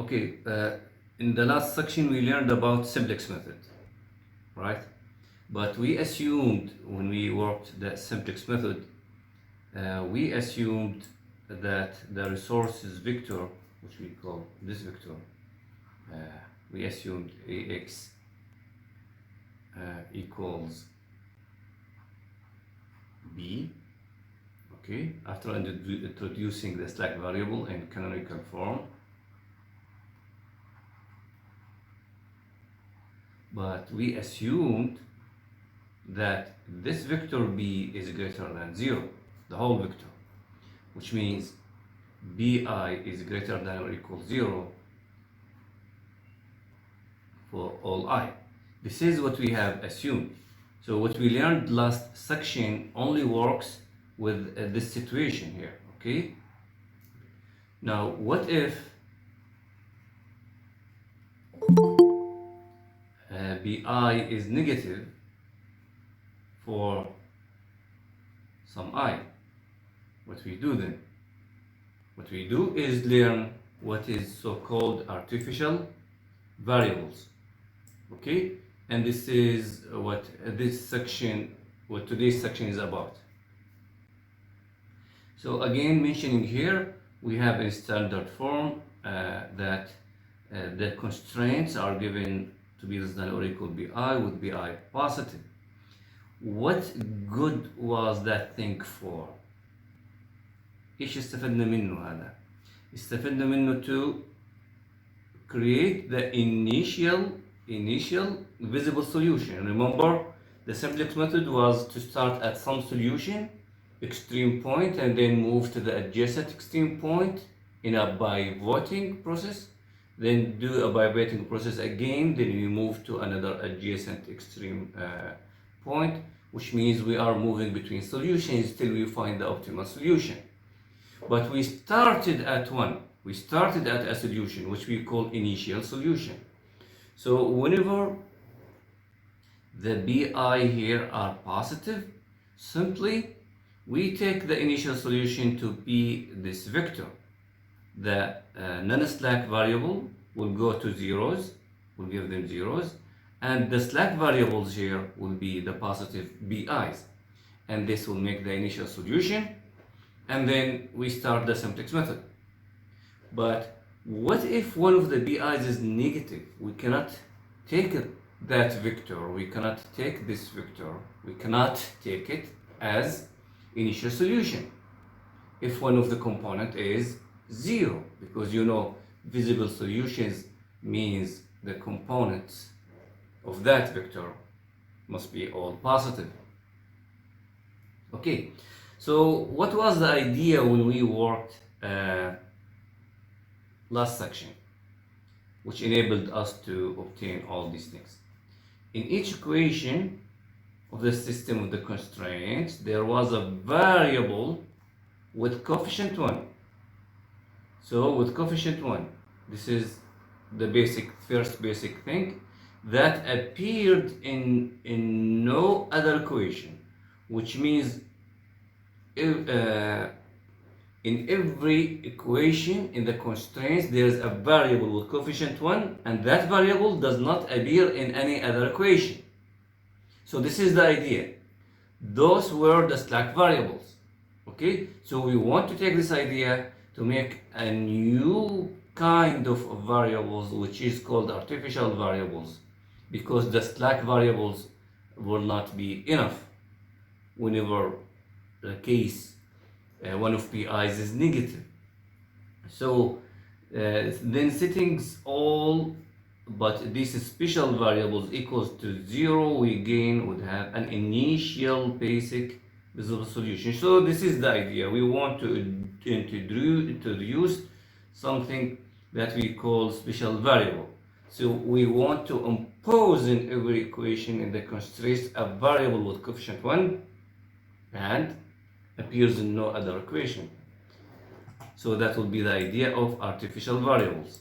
Okay, in the last section we learned about simplex method, right? But we assumed when we worked the simplex method, we assumed that the resources vector, which we call this vector, we assumed ax equals b. Okay, after introducing the slack variable in canonical form. But we assumed that this vector b is greater than 0, the whole vector, which means bi is greater than or equal 0 for all I. This is what we have assumed. So what we learned last section only works with this situation here, okay? Now, what if bi is negative for some I? What we do then? What we do is learn what is so-called artificial variables, okay? And this is what today's section is about. So again, mentioning here, we have a standard form that the constraints are given to be less than or equal bi with bi positive. What good was that thing for? ايش استفدنا منه هذا؟ استفدنا منه to create the initial visible solution. Remember, the simplex method was to start at some solution, extreme point, and then move to the adjacent extreme point in a bivoting process, then do a bivoting process again, then we move to another adjacent extreme point, which means we are moving between solutions till we find the optimal solution. But we started at one. We started at a solution which we call initial solution. So whenever the bi here are positive, simply we take the initial solution to be this vector. The non-slack variable will go to zeros, we'll give them zeros, and the slack variables here will be the positive bi's. And this will make the initial solution, and then we start the simplex method. But what if one of the bi's is negative? We cannot take that vector, we cannot take this vector, we cannot take it as initial solution if one of the component is 0, because you know visible solutions means the components of that vector must be all positive. Okay, so what was the idea when we worked last section, which enabled us to obtain all these things? In each equation of the system of the constraints, there was a variable with coefficient 1. So with coefficient 1, this is the first basic thing that appeared in no other equation, which means in every equation in the constraints there is a variable with coefficient 1, and that variable does not appear in any other equation. So this is the idea. Those were the slack variables. Okay, so we want to take this idea to make a new kind of variables, which is called artificial variables, because the slack variables will not be enough whenever the case one of pi's is negative. So then settings all but these special variables equals to 0, we again would have an initial basic visible solution. So this is the idea. We want to introduce something that we call special variable. So we want to impose in every equation in the constraints a variable with coefficient 1 and appears in no other equation. So that will be the idea of artificial variables.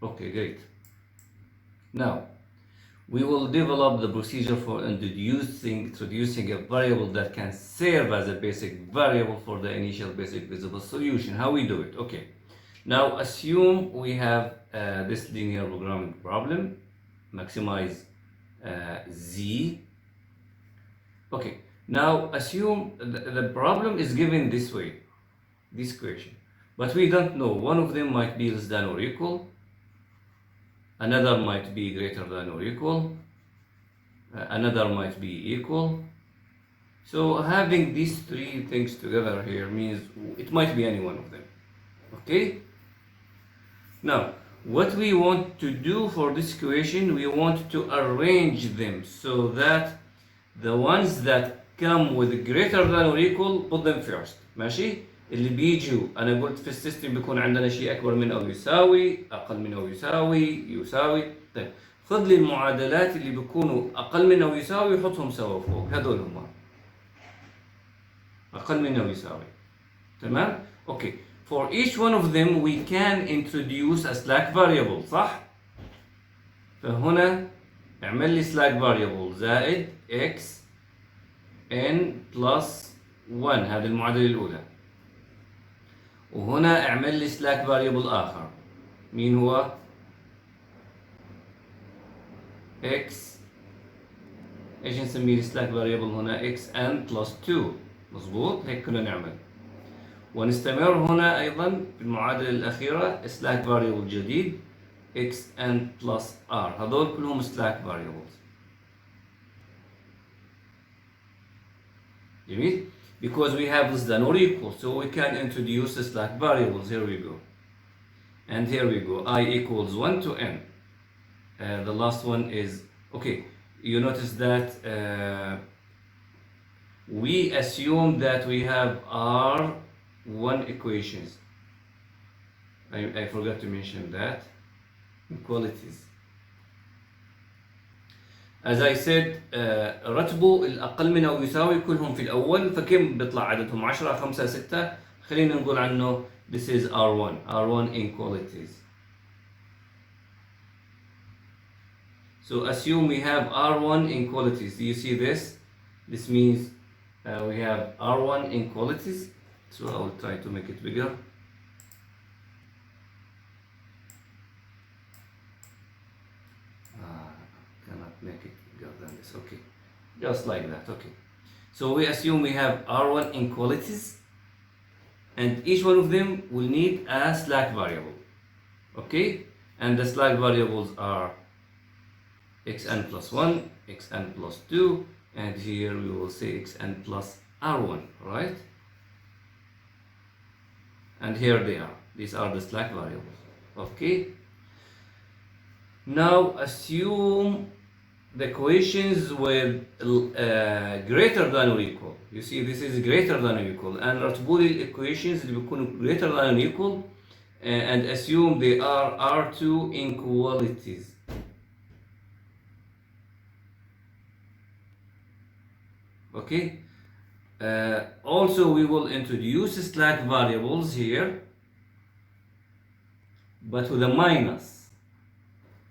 Okay, great. Now, we will develop the procedure for introducing a variable that can serve as a basic variable for the initial basic visible solution. How we do it? Okay, Now assume we have this linear programming problem. Maximize z. Okay, now assume the problem is given this way, this equation, but we don't know. One of them might be less than or equal, another might be greater than or equal, another might be equal. So having these three things together here means it might be any one of them. Okay? Now, what we want to do for this equation, we want to arrange them so that the ones that come with greater than or equal, put them first. ماشي؟ اللي بيجوا أنا قلت في السيستم بيكون عندنا شيء أكبر من أو يساوي، أقل من أو يساوي. طيب خذ لي المعادلات اللي بيكونوا أقل من أو يساوي وحطهم سوا فوق، هذول هم. أقل من أو يساوي. تمام؟ أوكي. For each one of them we can introduce a slack variable صح؟ فهنا اعمل لي slack variable زائد x n plus 1 هذه المعادلة الأولى. وهنا اعمل لي slack variable آخر. مين هو؟ x ايش نسميه slack variable هنا؟ x n plus 2 مظبوط؟ هيك كنا نعمل. ونستمر هنا أيضا في المعادلة الأخيرة slack variable جديد xn plus r. هذول كلهم slack variables. جميل? Because we have less than or equal, so we can introduce the slack variables. Here we go. And here we go. I equals 1 to n. The last one is, okay, you notice that we assume that we have R1 equations. I forgot to mention that. Equalities. As I said, رتبوا الأقل من أو يساوي كلهم في الأول، فكم بيطلع عددهم؟ 10 5 6. خلينا نقول عنه this is R1 inequalities. So assume we have R1 inequalities. Do you see this? This means we have R1 inequalities. So I will try to make it bigger. Cannot make it bigger than this. Okay, just like that. Okay. So we assume we have R1 inequalities, and each one of them will need a slack variable. Okay, and the slack variables are xn plus 1, xn plus 2, and here we will say xn plus r1, right? And here they are. These are the slack variables. Okay. Now assume the equations with greater than or equal. You see, this is greater than or equal, and رتبوا لي equations اللي بيكونوا greater than or equal, and assume they are R2 inequalities. Okay. Also, we will introduce slack variables here, but with a minus.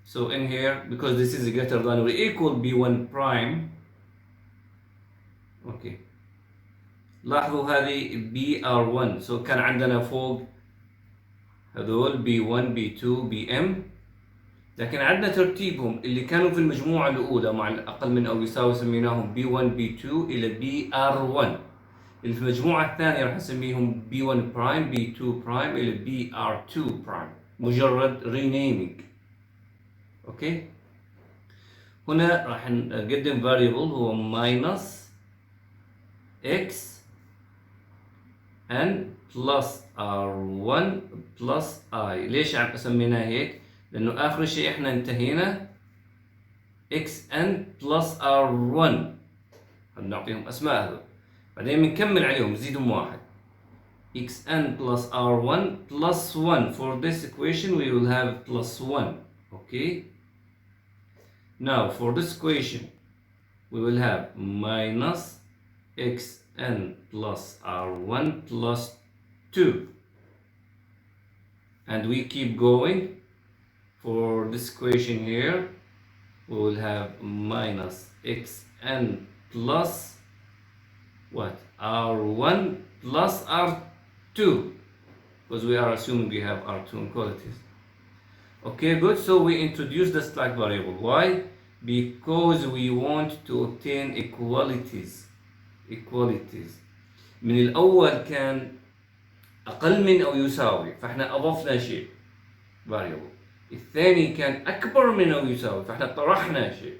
So in here, because this is greater than or equal b1 prime. Okay. لاحظوا هذه br1. So كان عندنا فوق هذول b1 b2 bm، لكن عندنا ترتيبهم اللي كانوا في المجموعة الأولى مع الأقل من أو يساوي سميناهم b1 b2 إلى br1. اللي في المجموعة الثانية راح نسميهم b1 prime b2 prime إلى br2 prime. مجرد renaming. اوكي. هنا راح نقدم variable هو minus x n plus r1 plus I. ليش عم اسميناه هيك؟ لأنه آخر شيء إحنا انتهينا xn plus r1. نعطيهم أسماء هذول، بعدين بنكمل عليهم نزيدهم واحد. xn plus r1 plus 1. For this equation we will have plus 1. Okay. Now for this equation we will have minus xn plus r1 plus 2, and we keep going. For this equation here we will have minus xn plus what? r1 plus r2. because we are assuming we have our two inequalities. Okay, good. So we introduce the slack variable. Why? Because we want to obtain equalities. من الأول كان أقل من أو يساوي، فإحنا أضفنا شيء variable. الثاني كان أكبر من أو يساوي، فإحنا طرحنا شيء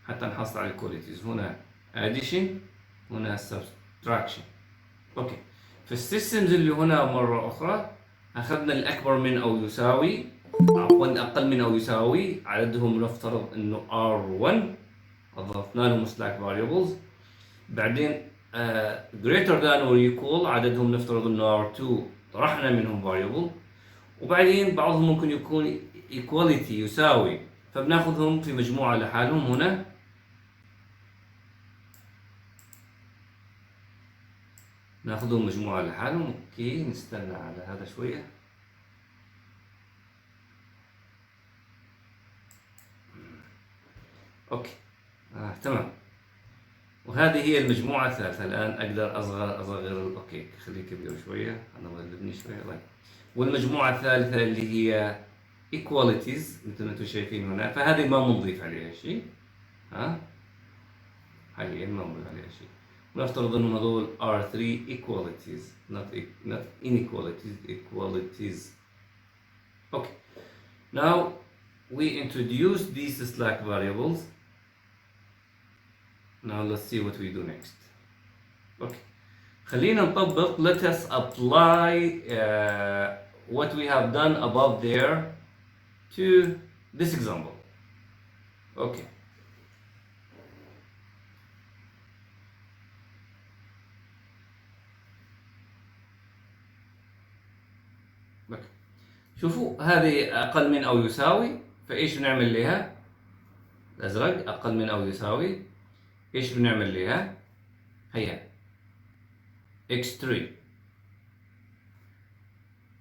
حتى نحصل على equalities. هنا addition، هنا subtraction. أوكي. في السيستمز اللي هنا مرة أخرى أخذنا الأكبر من أو يساوي، عفوا أقل من أو يساوي، عددهم نفترض إنه R1، أضفنا لهم slack variables. بعدين greater than or equal، عددهم نفترض إنه R2، طرحنا منهم variable. وبعدين بعضهم ممكن يكون equality يساوي، فبناخذهم في مجموعة لحالهم هنا. ناخذهم مجموعة لحالهم. اوكي، نستنى على هذا شوية. اوكي، تمام. وهذه هي المجموعة الثالثة. الآن أقدر أصغر اوكي، خليه كبير شوية، أنا غلبني شوية. طيب، والمجموعة الثالثة اللي هي equalities مثل ما انتم شايفين هنا، فهذه ما بنضيف عليها شيء. حاليا ما بنضيف عليها شيء. نفترض انه هذول are 3 equalities, not inequalities, equalities. Okay. Now we introduce these slack variables. Now let's see what we do next. Okay. خلينا نطبق. Let us apply what we have done above there to this example. Okay. شوفوا، هذه أقل من أو يساوي، فإيش بنعمل لها؟ الأزرق أقل من أو يساوي، إيش بنعمل لها؟ هيا x3.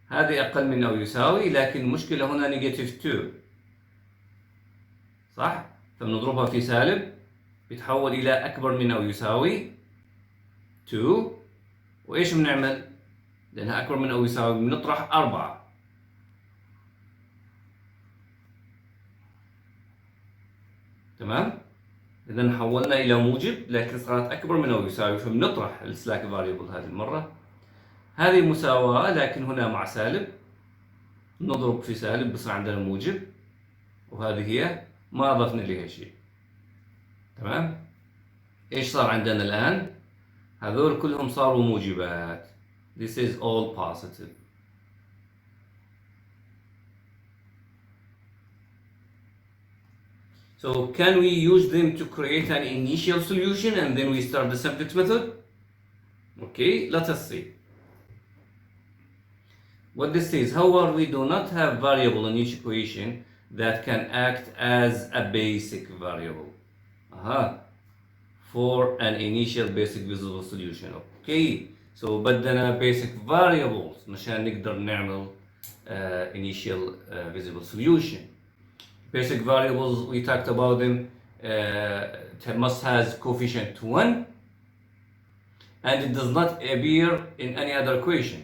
هذه أقل من أو يساوي، لكن المشكلة هنا نيجاتيف 2، صح؟ فبنضربها في سالب، بيتحول إلى أكبر من أو يساوي 2. وإيش بنعمل؟ لأنها أكبر من أو يساوي بنطرح 4. تمام؟ إذا حولنا إلى موجب، لكن صارت أكبر من أو يساوي، فبنطرح السلاك فاريبل هذه المرة. هذه مساواة، لكن هنا مع سالب، نضرب في سالب بصير عندنا موجب، وهذه هي ما أضفنا لها شيء. تمام؟ إيش صار عندنا الآن؟ هذول كلهم صاروا موجبات. This is all positive. So can we use them to create an initial solution and then we start the simplex method? Okay, let us see. What this says, however, we do not have variable in each equation that can act as a basic variable for an initial basic visible solution. Okay, so بدنا basic variables مشان نقدر نعمل initial visible solution. Basic variables, we talked about them, must has coefficient 1 and it does not appear in any other equation.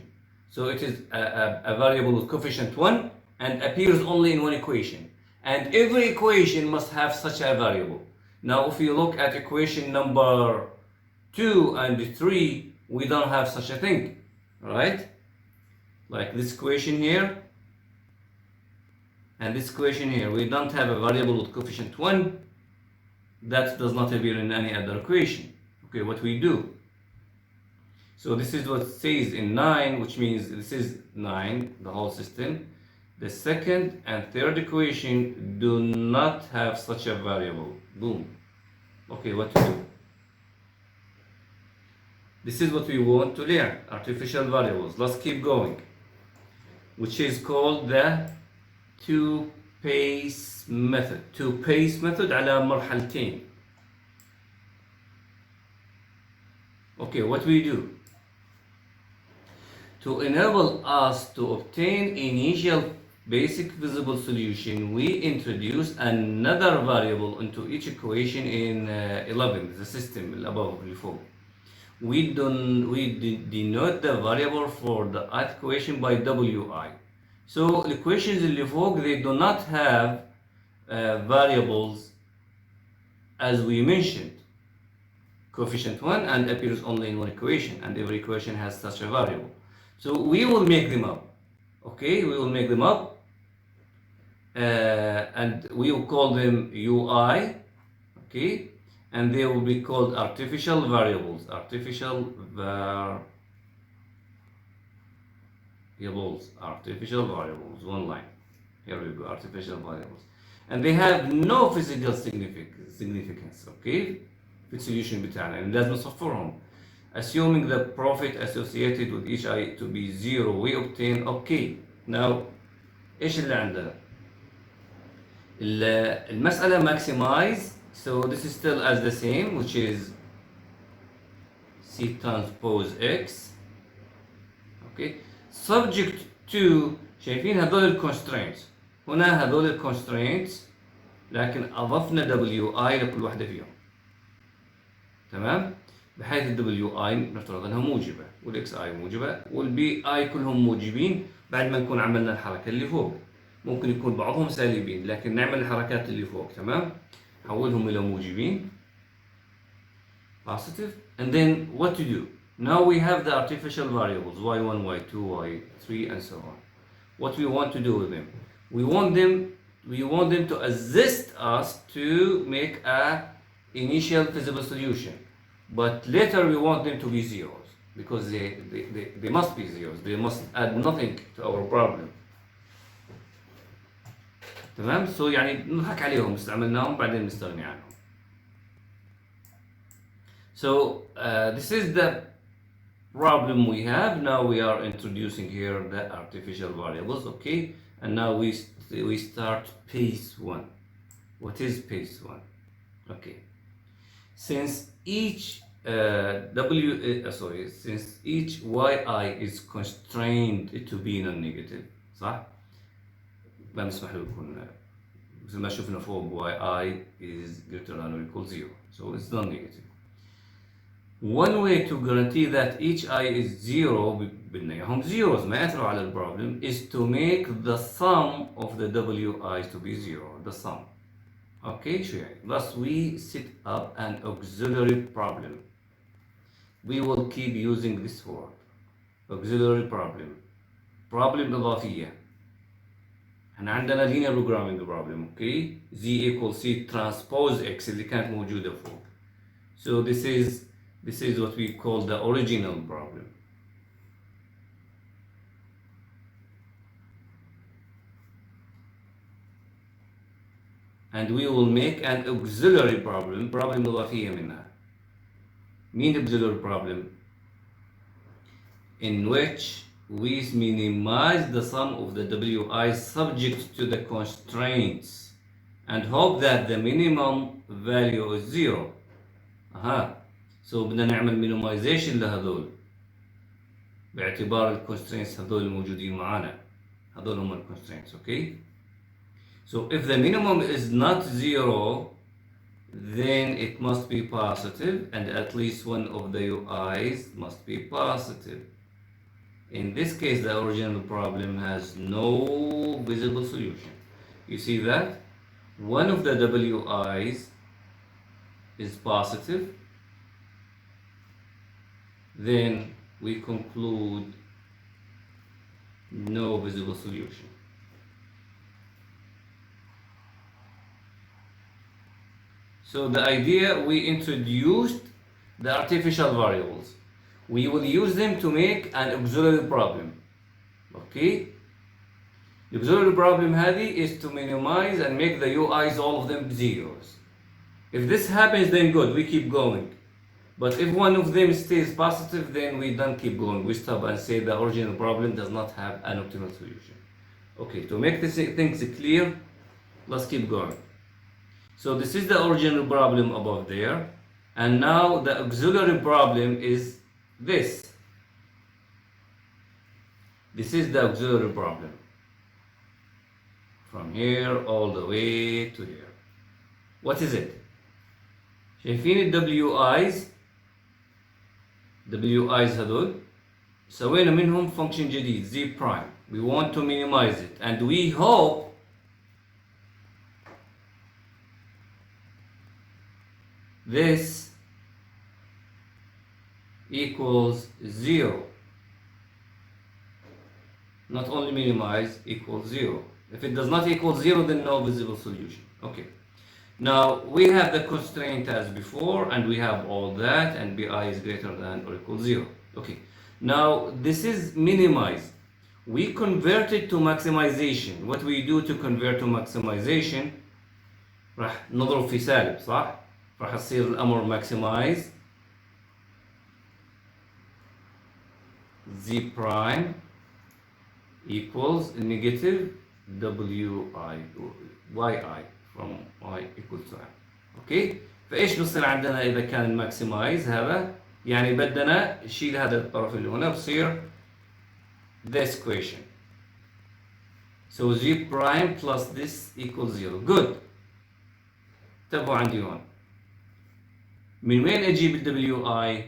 So it is a variable with coefficient 1 and appears only in one equation. And every equation must have such a variable. Now if you look at equation number 2 and 3, we don't have such a thing, right? Like this equation here and this equation here, we don't have a variable with coefficient 1 that does not appear in any other equation. Okay, what we do? So this is what it says in 9, which means this is 9, the whole system. The second and third equation do not have such a variable. Boom. Okay, what to do? This is what we want to learn, artificial variables. Let's keep going, which is called the two-pace method. Two-pace method على مرحلتين. Okay, what we do? To enable us to obtain initial basic visible solution, we introduce another variable into each equation in 11, the system above before. denote the variable for the ith equation by wi. So equations اللي فوق, they do not have variables as we mentioned, coefficient 1, and appears only in one equation, and every equation has such a variable. So we will make them up. Okay, we will make them up, and we will call them ui. Okay, and they will be called artificial variables. Artificial variables. One line. Here we go. Artificial variables, and they have no physical significance. Okay, في السوليوشن بتاعنا يعني لازم نصفرهم. Assuming the profit associated with each I to be zero, we obtain. Okay, now ايش اللي عندنا؟ المسألة maximize, so this is still as the same, which is C transpose X. Okay, subject to, شايفين هذول الكونسترينتس، هنا هذول الكونسترينتس لكن أضفنا WI لكل واحدة فيهم. تمام؟ بحيث ال WI نفترض أنها موجبة، وال XI موجبة، وال BI كلهم موجبين بعد ما نكون عملنا الحركة اللي فوق. ممكن يكون بعضهم سالبين، لكن نعمل الحركات اللي فوق. تمام؟ نحولهم إلى موجبين positive, and then what to do? Now we have the artificial variables y1, y2, y3, and so on. What we want to do with them? We want them to assist us to make a initial feasible solution, but later we want them to be zeros because they must be zeros. They must add nothing to our problem. تمام؟ so يعني نضحك عليهم، استعملناهم بعدين نستغني عنهم. So this is the problem we have. Now we are introducing here the artificial variables. Okay, and now we start phase 1. What is phase 1? Okay, since each since each yi is constrained to be non-negative، صح؟ ما نسمح له يكون مثل ما شفنا فوق yi is greater than or equal 0, so it's non-negative. One way to guarantee that each I is 0 بدنا إياهم zeros ما يأثروا على البروبلم is to make the sum of the wi's to be 0, the sum. Okay, شو يعني؟ Thus we set up an auxiliary problem. We will keep using this word, auxiliary problem. Problem إضافية. احنا عندنا linear programming problem. Okay, z equals c transpose x اللي كانت موجودة فوق. So this is what we call the original problem. And we will make an auxiliary problem إضافية منها. Mean auxiliary problem in which we minimize the sum of the wi subject to the constraints and hope that the minimum value is 0. So بدنا نعمل minimization لهذول باعتبار الكونسترينتس هذول الموجودين معانا. هذول هم الكونسترينتس. Okay, so if the minimum is not 0, then it must be positive, and at least one of the ui's must be positive. In this case, the original problem has no visible solution. You see that one of the wi's is positive, then we conclude no visible solution. So the idea, we introduced the artificial variables. We will use them to make an auxiliary problem. Okay? The auxiliary problem هذه is to minimize and make the ui's all of them zeros. If this happens, then good, we keep going. But if one of them stays positive, then we don't keep going. We stop and say the original problem does not have an optimal solution. Okay, to make things clear, let's keep going. So this is the original problem above there, and now the auxiliary problem is this. This is the auxiliary problem from here all the way to here. What is it? شايفين ال wi's wi's هذول سوينا منهم function جديد z prime. We want to minimize it and we hope this equals 0. Not only minimize, equals 0. If it does not equal 0, then no visible solution. Okay. Now we have the constraint as before, and we have all that, and bi is greater than or equal 0. Okay. Now this is minimize. We convert it to maximization. What we do to convert to maximization راح نضرب في سالب صح؟ راح يصير الأمر maximize z prime equals negative wi yi from y equals to m. اوكي؟ فايش بصير عندنا اذا كان الماكسمايز هذا؟ يعني بدنا نشيل هذا الطرف اللي هنا بصير this equation. So z prime plus this equals 0. Good. انتبهوا عندي هون. من وين اجيب ال wi؟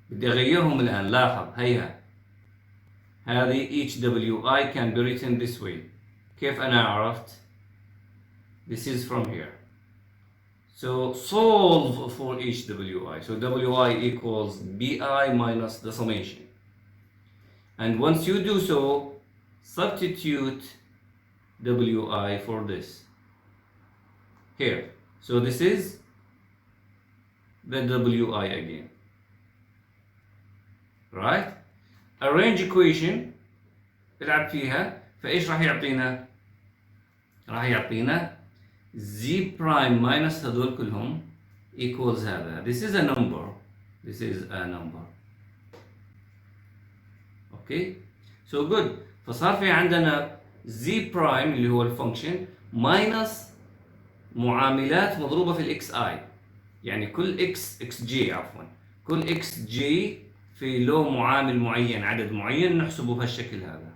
بدي اغيرهم الان. لاحظ هيها. هذه each wi can be written this way. كيف انا عرفت؟ This is from here. So solve for each wi. So wi equals bi minus the summation. And once you do so, substitute wi for this. Here. So this is the wi again. Right? Arrange equation. العب فيها. فايش راح يعطينا؟ راح يعطينا z prime minus هذول كلهم equals هذا. This is a number. This is a number. Okay. So good. فصار في عندنا z prime اللي هو الفانكشن minus معاملات مضروبة في الاكس اي. يعني كل اكس جي عفوا. كل اكس جي في له معامل معين عدد معين نحسبه بهالشكل هذا.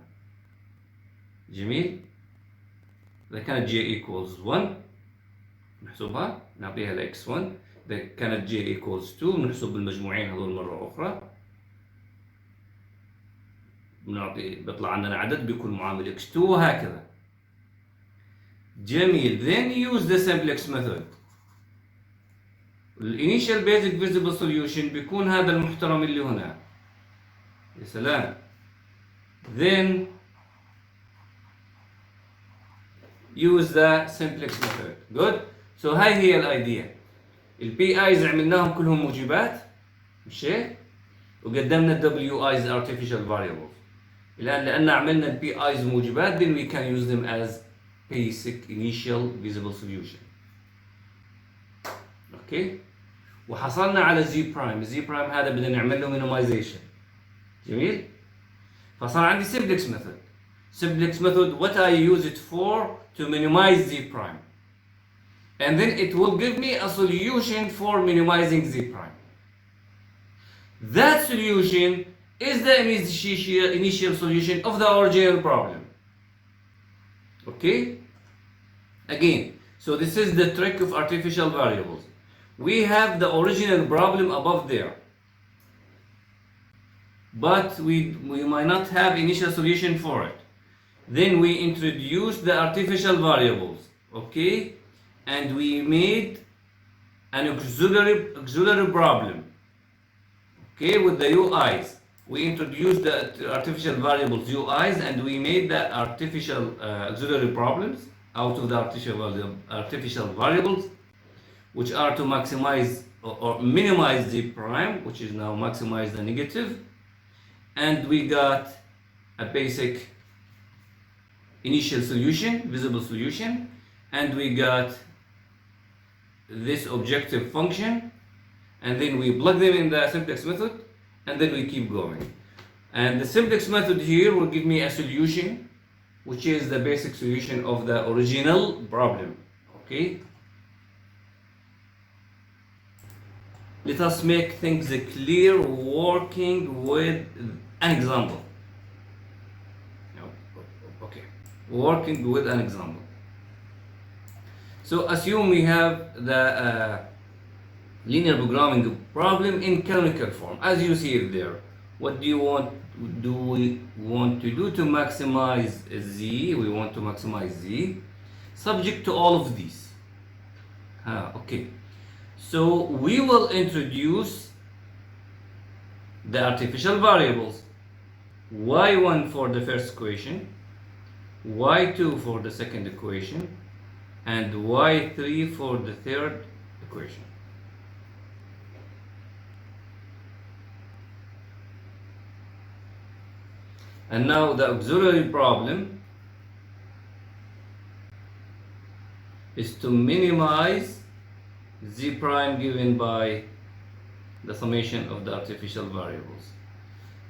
جميل. إذا كانت j equals 1 نحسبها نعطيها ل x1. إذا كانت j equals 2 نحسب المجموعين هذول مرة أخرى. بيطلع عندنا عدد بكل معامل x2 وهكذا. جميل. Then use the simplex method. الانيشال basic visible solution بيكون هذا المحترم اللي هنا. يا سلام. Then use the simplex method. Good. So هاي هي الايديا. البي ايز عملناهم كلهم موجبات مش هيك؟ وقدمنا الدبليو ايز artificial variables. الان لان عملنا البي ايز موجبات then we can use them as basic initial visible solution. اوكي؟ وحصلنا على z prime. z prime هذا بدنا نعمل له minimization. جميل؟ فصار عندي simplex method. Simplex method, what I use it for? To minimize z prime. And then it will give me a solution for minimizing z prime. That solution is the initial solution of the original problem. Okay? Again, so this is the trick of artificial variables. We have the original problem above there. But we might not have initial solution for it. Then we introduced the artificial variables, okay? And we made an auxiliary problem, okay, with the UIs. We introduced the artificial variables UIs and we made the artificial auxiliary problems out of the artificial variables, which are to maximize or minimize z prime, which is now maximize the negative. And we got a basic initial solution, visible solution, and we got this objective function, and then we plug them in the simplex method, and then we keep going. And the simplex method here will give me a solution, which is the basic solution of the original problem. Okay? Let us make things clear working with an example. Okay, working with an example. So assume we have linear programming problem in canonical form, as you see it there. What do we want to do to maximize z? We want to maximize z subject to all of these. Okay, so we will introduce the artificial variables, y1 for the first equation, y2 for the second equation, and y3 for the third equation. And now the auxiliary problem is to minimize z prime given by the summation of the artificial variables,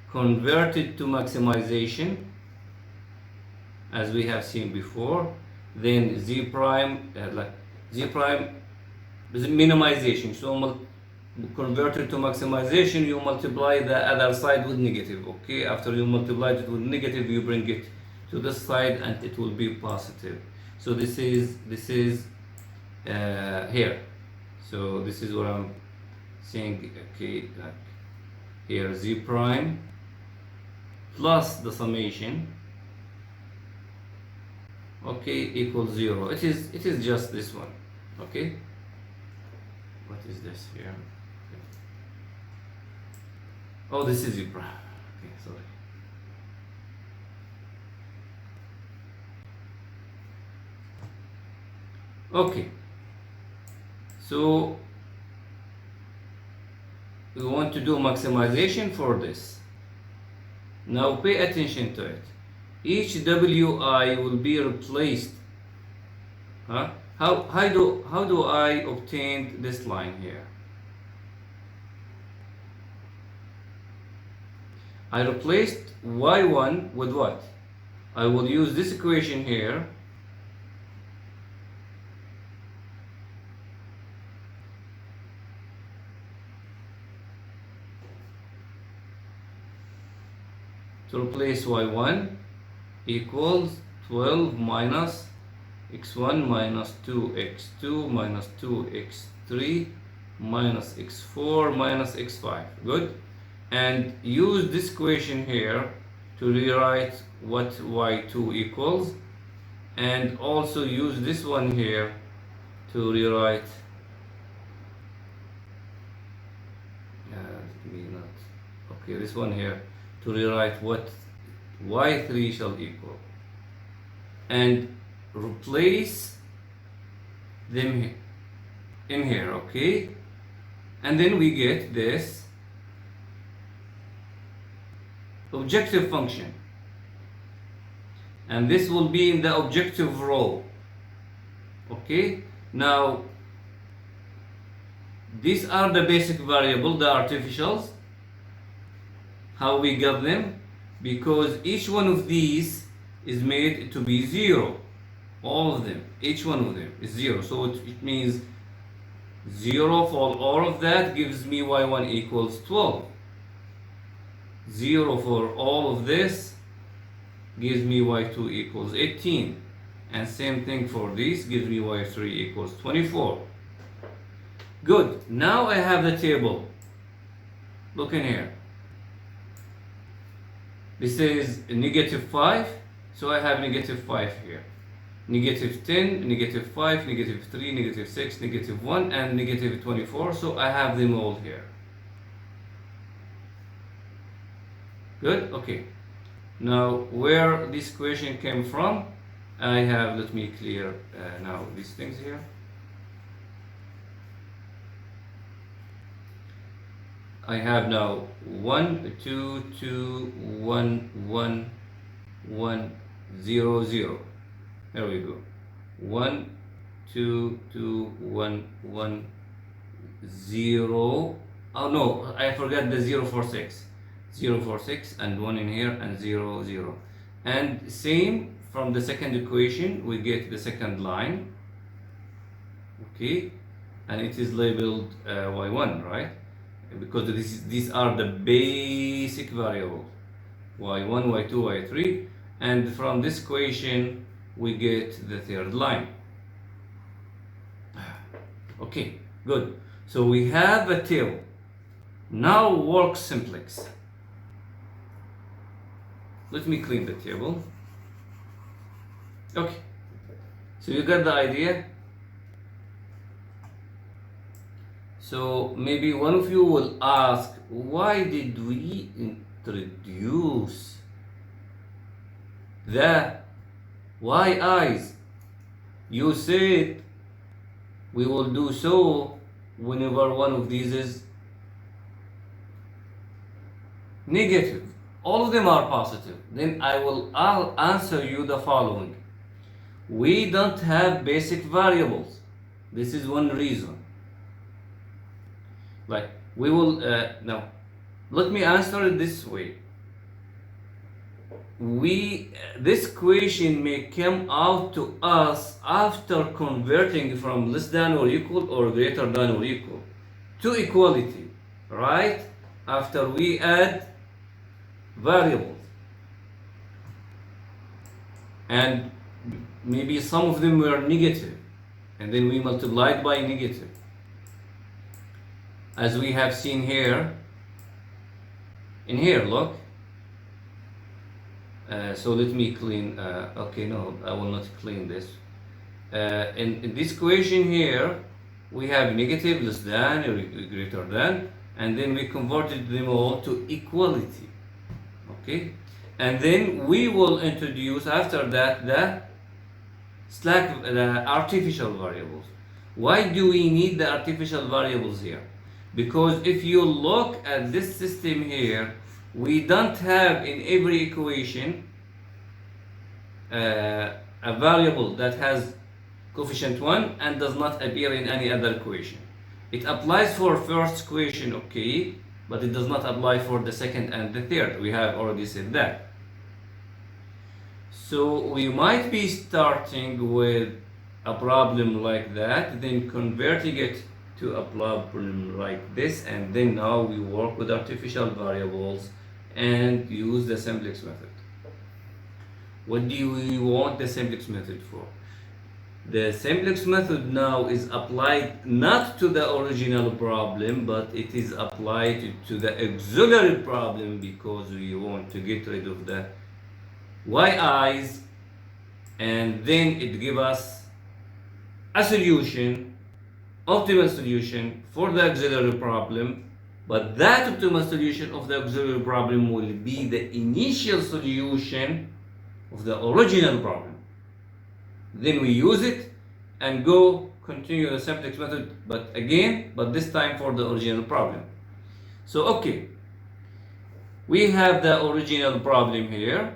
converted to maximization as we have seen before, then z prime z prime is minimization, so converted to maximization, you multiply the other side with negative. Okay, after you multiply it with negative, you bring it to this side and it will be positive. So this is here. So this is what I'm saying. Okay, like here z prime plus the summation, okay, equals 0. It is just this one. Okay, what is this here? Oh, this is z prime. Okay, sorry. Okay, so we want to do maximization for this. Now pay attention to it. Each wi will be replaced. How do I obtain this line here? I replaced y1 with what? I will use this equation here. To replace y1 equals 12 minus x1 minus 2x2 minus 2x3 minus x4 minus x5. Good. And use this equation here to rewrite what y2 equals, and also use this one here to rewrite this one here to rewrite what y3 shall equal, and replace them in here. Okay, and then we get this objective function, and this will be in the objective row. Okay, now these are the basic variable, the artificials. How we got them? Because each one of these is made to be 0. All of them, each one of them is 0. So it means 0 for all of that gives me y1 equals 12. 0 for all of this gives me y2 equals 18. And same thing for this gives me y3 equals 24. Good. Now I have the table. Look in here. This is negative 5, so I have negative 5 here. Negative 10, negative 5, negative 3, negative 6, negative 1, and negative 24, so I have them all here. Good? Okay. Now, where this equation came from, I have, let me clear now these things here. I have now 1, 2, 2, 1, 1, 1, 0, 0. There we go. 1, 2, 2, 1, 1, 0. Oh no, I forgot the 0 for 6. 0 for 6 and 1 in here and 0, 0. And same from the second equation, we get the second line. Okay, and it is labeled y1, right? Because these are the basic variables, y1, y2, y3, and from this equation we get the third line. Okay, good. So we have a table. Now work simplex. Let me clean the table. Okay, so you got the idea. So maybe one of you will ask, why did we introduce the why eyes? You said we will do so whenever one of these is negative. All of them are positive. Then I'll answer you the following. We don't have basic variables. This is one reason. Like we will now let me answer it this way. This question may come out to us after converting from less than or equal or greater than or equal to equality, right? After we add variables, and maybe some of them were negative, and then we multiplied by negative, as we have seen here. In here, look. So let me clean. Okay, no, I will not clean this. In this equation here, we have negative, less than, or greater than, and then we converted them all to equality. Okay, and then we will introduce after that the artificial variables. Why do we need the artificial variables here? Because if you look at this system here, we don't have in every equation a variable that has coefficient 1 and does not appear in any other equation. It applies for first equation, okay, but it does not apply for the second and the third. We have already said that. So we might be starting with a problem like that, then converting it to a problem like this, and then now we work with artificial variables and use the simplex method. What do we want the simplex method for? The simplex method now is applied not to the original problem, but it is applied to the auxiliary problem, because we want to get rid of the yi's, and then it gives us a solution, optimal solution for the auxiliary problem. But that optimal solution of the auxiliary problem will be the initial solution of the original problem. Then we use it and go continue the simplex method, but this time for the original problem. So okay, we have the original problem here.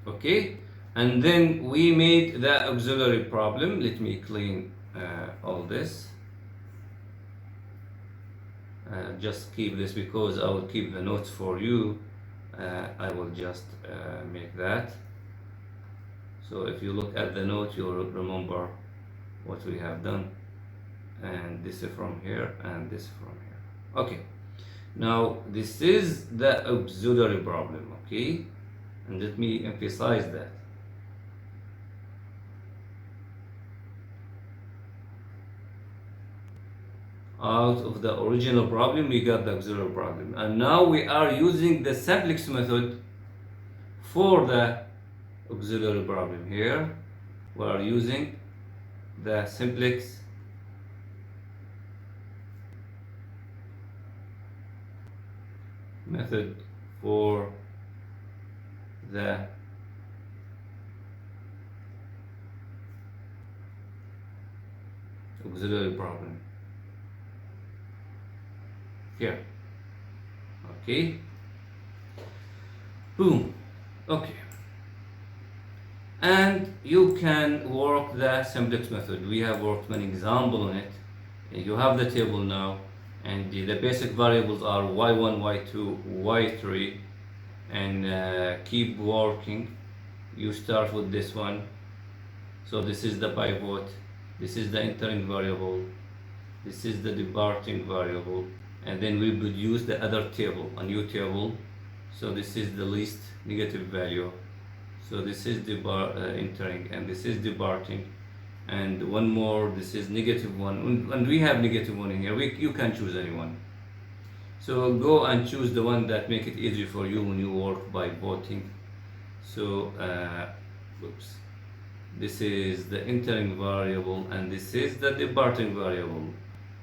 Okay, and then we made the auxiliary problem. Let me clean all this. Just keep this because I will keep the notes for you. I will just make that. So if you look at the note, you'll remember what we have done. And this is from here, and this from here. Okay, now this is the auxiliary problem, okay? And let me emphasize that. Out of the original problem, we got the auxiliary problem. And now we are using the simplex method for the auxiliary problem. Here, we are using the simplex method for the auxiliary problem here. Okay, boom. Okay, and you can work the simplex method. We have worked an example on it. You have the table now, and the basic variables are y1, y2, y3, and keep working. You start with this one. So this is the pivot, this is the entering variable, this is the departing variable, and then we produce the other table, a new table. So this is the least negative value, So this is entering, and this is departing, and one more, this is -1, and we have -1 in here. You can choose any one. So go and choose the one that make it easy for you when you work by voting. So oops, this is the entering variable, and this is the departing variable.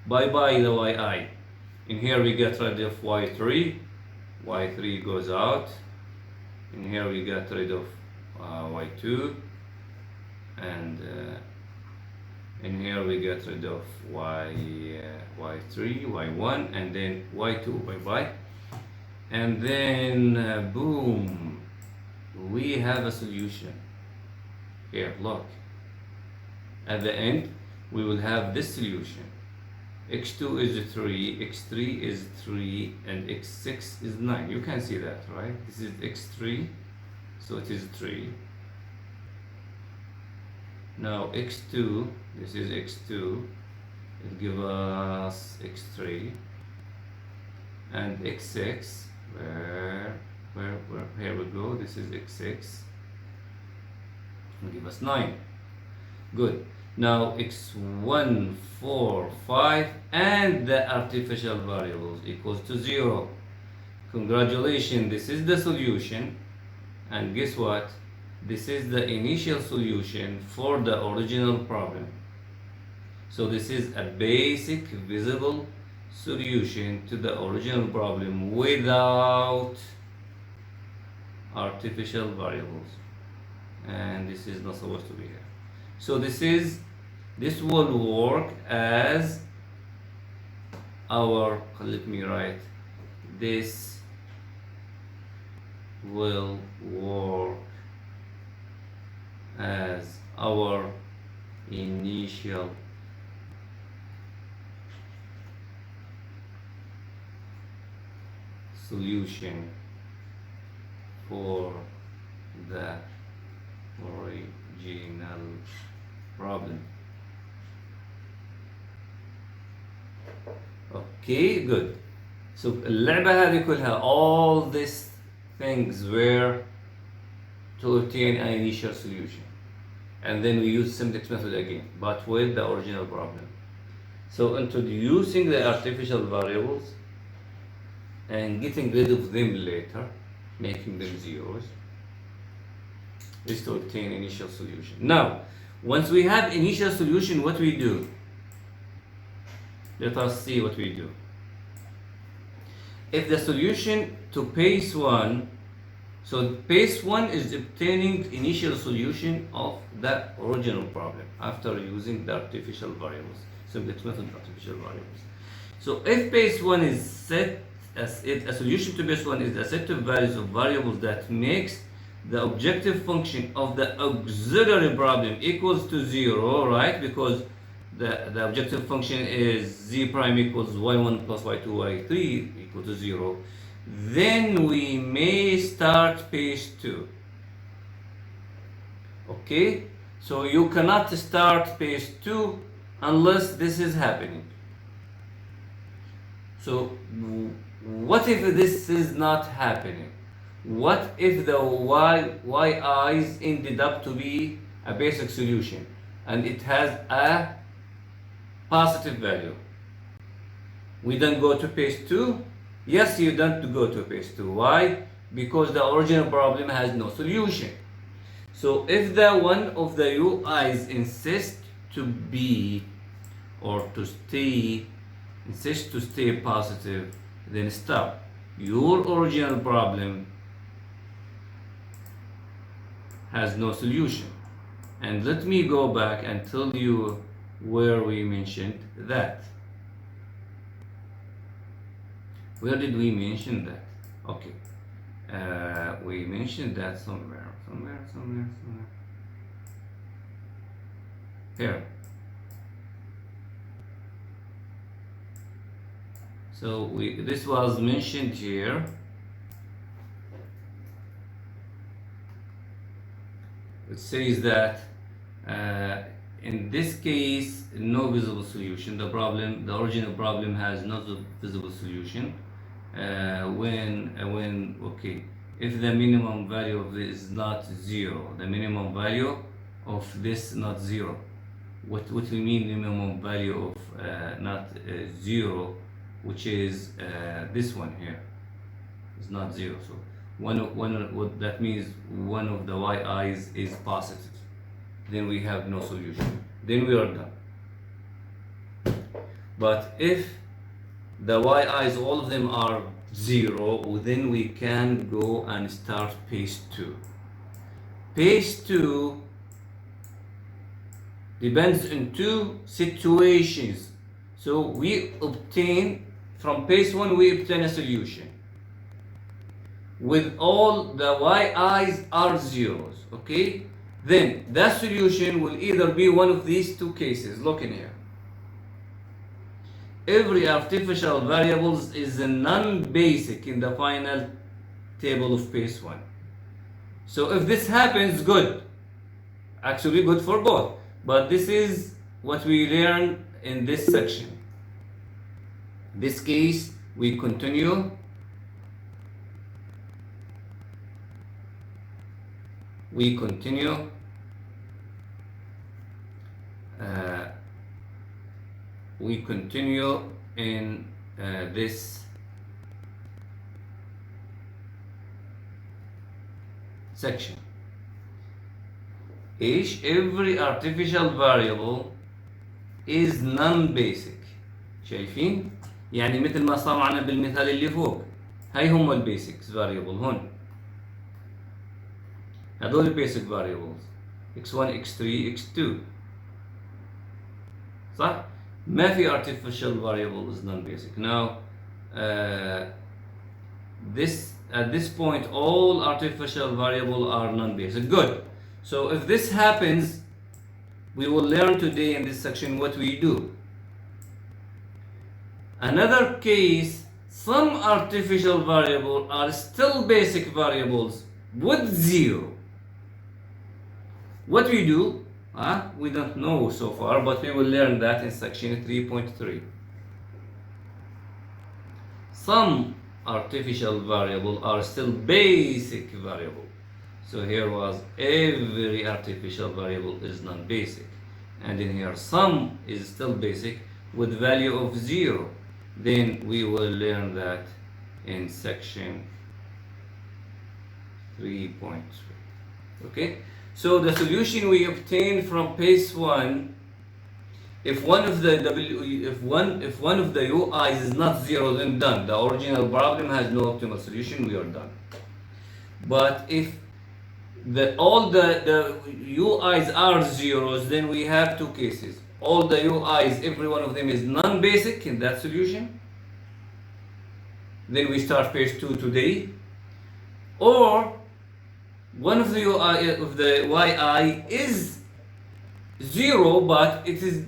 Bye bye the yi. In here we get rid of y3. Y3 goes out. In here we get rid of y2, and in here we get rid of y3, y1, and then y2. Bye bye. And then boom, we have a solution. Here, look. At the end, we will have this solution. x2 is 3, x3 is 3, and x6 is 9. You can see that, right? This is x3, so it is 3. Now x2, this is x2, it gives us x3, and x6, where here we go, this is x6, will give us 9. Good. Now x1, 4, 5, and the artificial variables equals to 0. Congratulations, this is the solution, and guess what? This is the initial solution for the original problem. So this is a basic visible solution to the original problem without artificial variables, and this is not supposed to be here. So this will work as our, let me write, this will work as our initial solution for the original problem. Okay, good. So اللعبة هذه كلها, all these things were to obtain an initial solution, and then we use Simplex method again, but with the original problem. So introducing the artificial variables and getting rid of them later, making them zeros, is to obtain initial solution. Now, once we have initial solution, what we do? Let us see what we do. If the solution to phase 1, so phase 1 is obtaining initial solution of the original problem after using the artificial variables, Simplex method artificial variables. So if phase 1 is set as a solution to phase 1 is a set of values of variables that makes the objective function of the auxiliary problem equals to 0, right? Because the objective function is z prime equals y1 plus y2 y3 equal to 0, then we may start phase 2. Okay, so you cannot start phase 2 unless this is happening. So what if this is not happening? What if the yi's ended up to be a basic solution and it has a positive value? We don't go to phase 2? Yes, you don't go to phase 2. Why? Because the original problem has no solution. So if the one of the ui's insist to be or to stay, insist to stay positive, then stop. Your original problem has no solution. And let me go back and tell you where we mentioned that. Where did we mention that? Okay, we mentioned that somewhere. Here. So this was mentioned here. It says that in this case, no visible solution. The original problem has no visible solution. if the minimum value of this is not 0, the minimum value of this not 0. What we mean minimum value of not 0, which is this one here is not 0. So what that means, one of the yi's is positive. Then we have no solution. Then we are done. But if the yi's, all of them are 0, then we can go and start phase 2. Phase 2 depends on two situations. So we obtain, from phase 1 we obtain a solution with all the yi's are zeros, okay? Then that solution will either be one of these two cases. Look in here. Every artificial variables is a non-basic in the final table of phase 1. So if this happens, good. Actually good for both. But this is what we learn in this section. This case, we continue. We continue. We continue in this section. Every artificial variable is non-basic. شايفين؟ يعني مثل ما صار معنا بالمثال اللي فوق. هاي هم البيسكس variable هون. هذول البيسك variables x1 x3 x2. صح؟ ما في artificial variable is non-basic. Now at this point all artificial variable are non-basic. Good. So if this happens, we will learn today in this section what we do. Another case, some artificial variables are still basic variables with 0. What we do, we don't know so far, but we will learn that in section 3.3. Some artificial variables are still basic variable. So here was every artificial variable is non-basic, and in here some is still basic with value of 0. Then we will learn that in section 3.3. Okay, so the solution we obtained from phase 1, if one of the UIs is not 0, then done. The original problem has no optimal solution, we are done. But if all the UIs are zeros, then we have two cases. All the UIs, every one of them is non-basic in that solution. Then we start phase 2 today. Or one of the YI is 0, but it is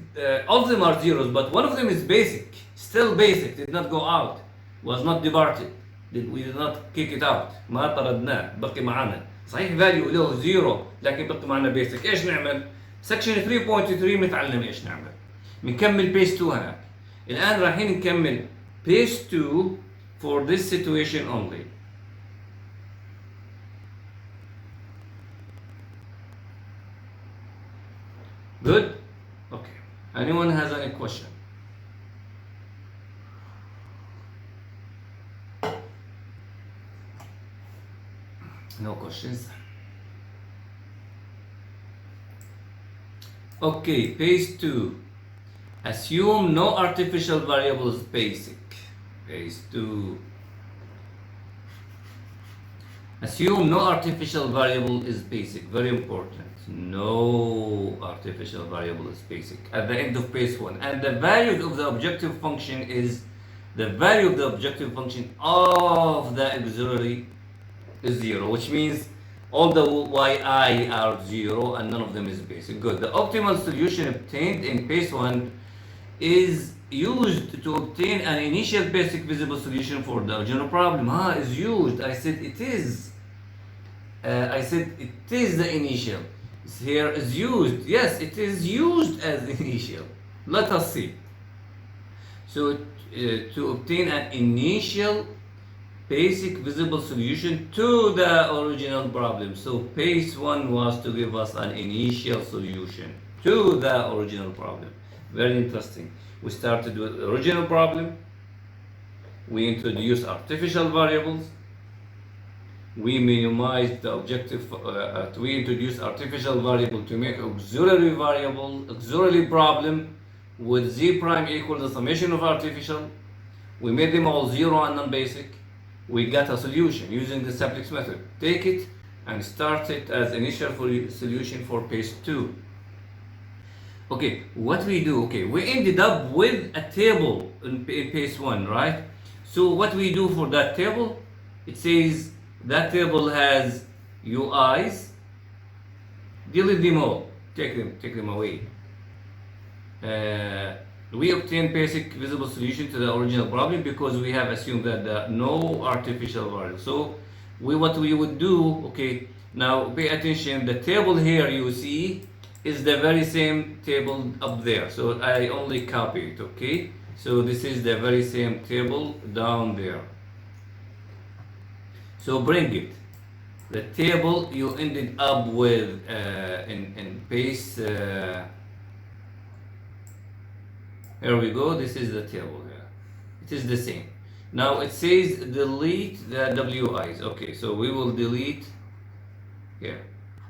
all of them are zeros, but one of them is basic, still basic, did not go out, was not departed. We did not kick it out. ما طردناه، بقي معنا. صحيح value له 0 لكن بقي معنا basic. ايش نعمل؟ section 3.3 بنتعلم ايش نعمل. بنكمل phase 2 هناك. الآن رايحين نكمل phase 2 for this situation only. Good? Okay. Anyone has any question? No questions? Okay, phase 2. Assume no artificial variable is basic. Phase 2. Assume no artificial variable is basic. Very important. No artificial variable is basic at the end of phase 1. And the value of the objective function is the value of the objective function of the auxiliary is 0, which means all the yi are 0 and none of them is basic. Good. The optimal solution obtained in phase 1 is used to obtain an initial basic visible solution for the original problem. Is used. I said it is. The initial. Here is used. Yes, it is used as initial. Let us see. So to obtain an initial basic visible solution to the original problem. So phase 1 was to give us an initial solution to the original problem. Very interesting. We started with original problem. We introduced artificial variables. We minimized the objective. We introduced artificial variable to make auxiliary problem with z prime equal the summation of artificial. We made them all zero and non-basic. We got a solution using the simplex method. Take it and start it as initial solution for phase 2. Okay, what we do? Okay, we ended up with a table in phase 1, right? So what we do for that table? It says that table has UIs. Delete them all. Take them away. We obtain basic visible solution to the original problem because we have assumed that no artificial variable. So what we would do, okay, now pay attention, the table here you see is the very same table up there. So I only copy it, okay? So this is the very same table down there. So bring it. The table you ended up with in phase here we go. This is the table here. It is the same. Now it says delete the WIs. Okay, so we will delete here.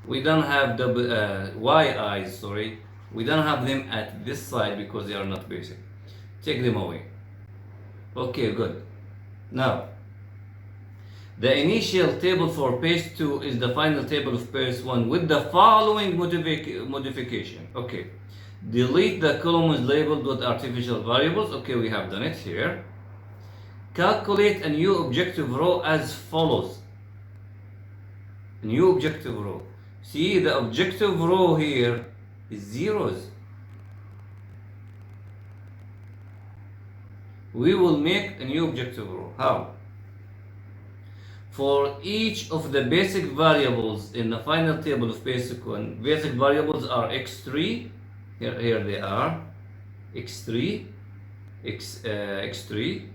We don't have YIs, sorry. We don't have them at this side because they are not basic. Take them away. Okay, good. Now, the initial table for phase 2 is the final table of phase 1 with the following modification. Okay. Delete the columns labeled with artificial variables. Okay, we have done it here. Calculate a new objective row as follows. A new objective row. See, the objective row here is zeros. We will make a new objective row. How? For each of the basic variables in the final table of basic 1, basic variables are x3. Here they are, x3, x3,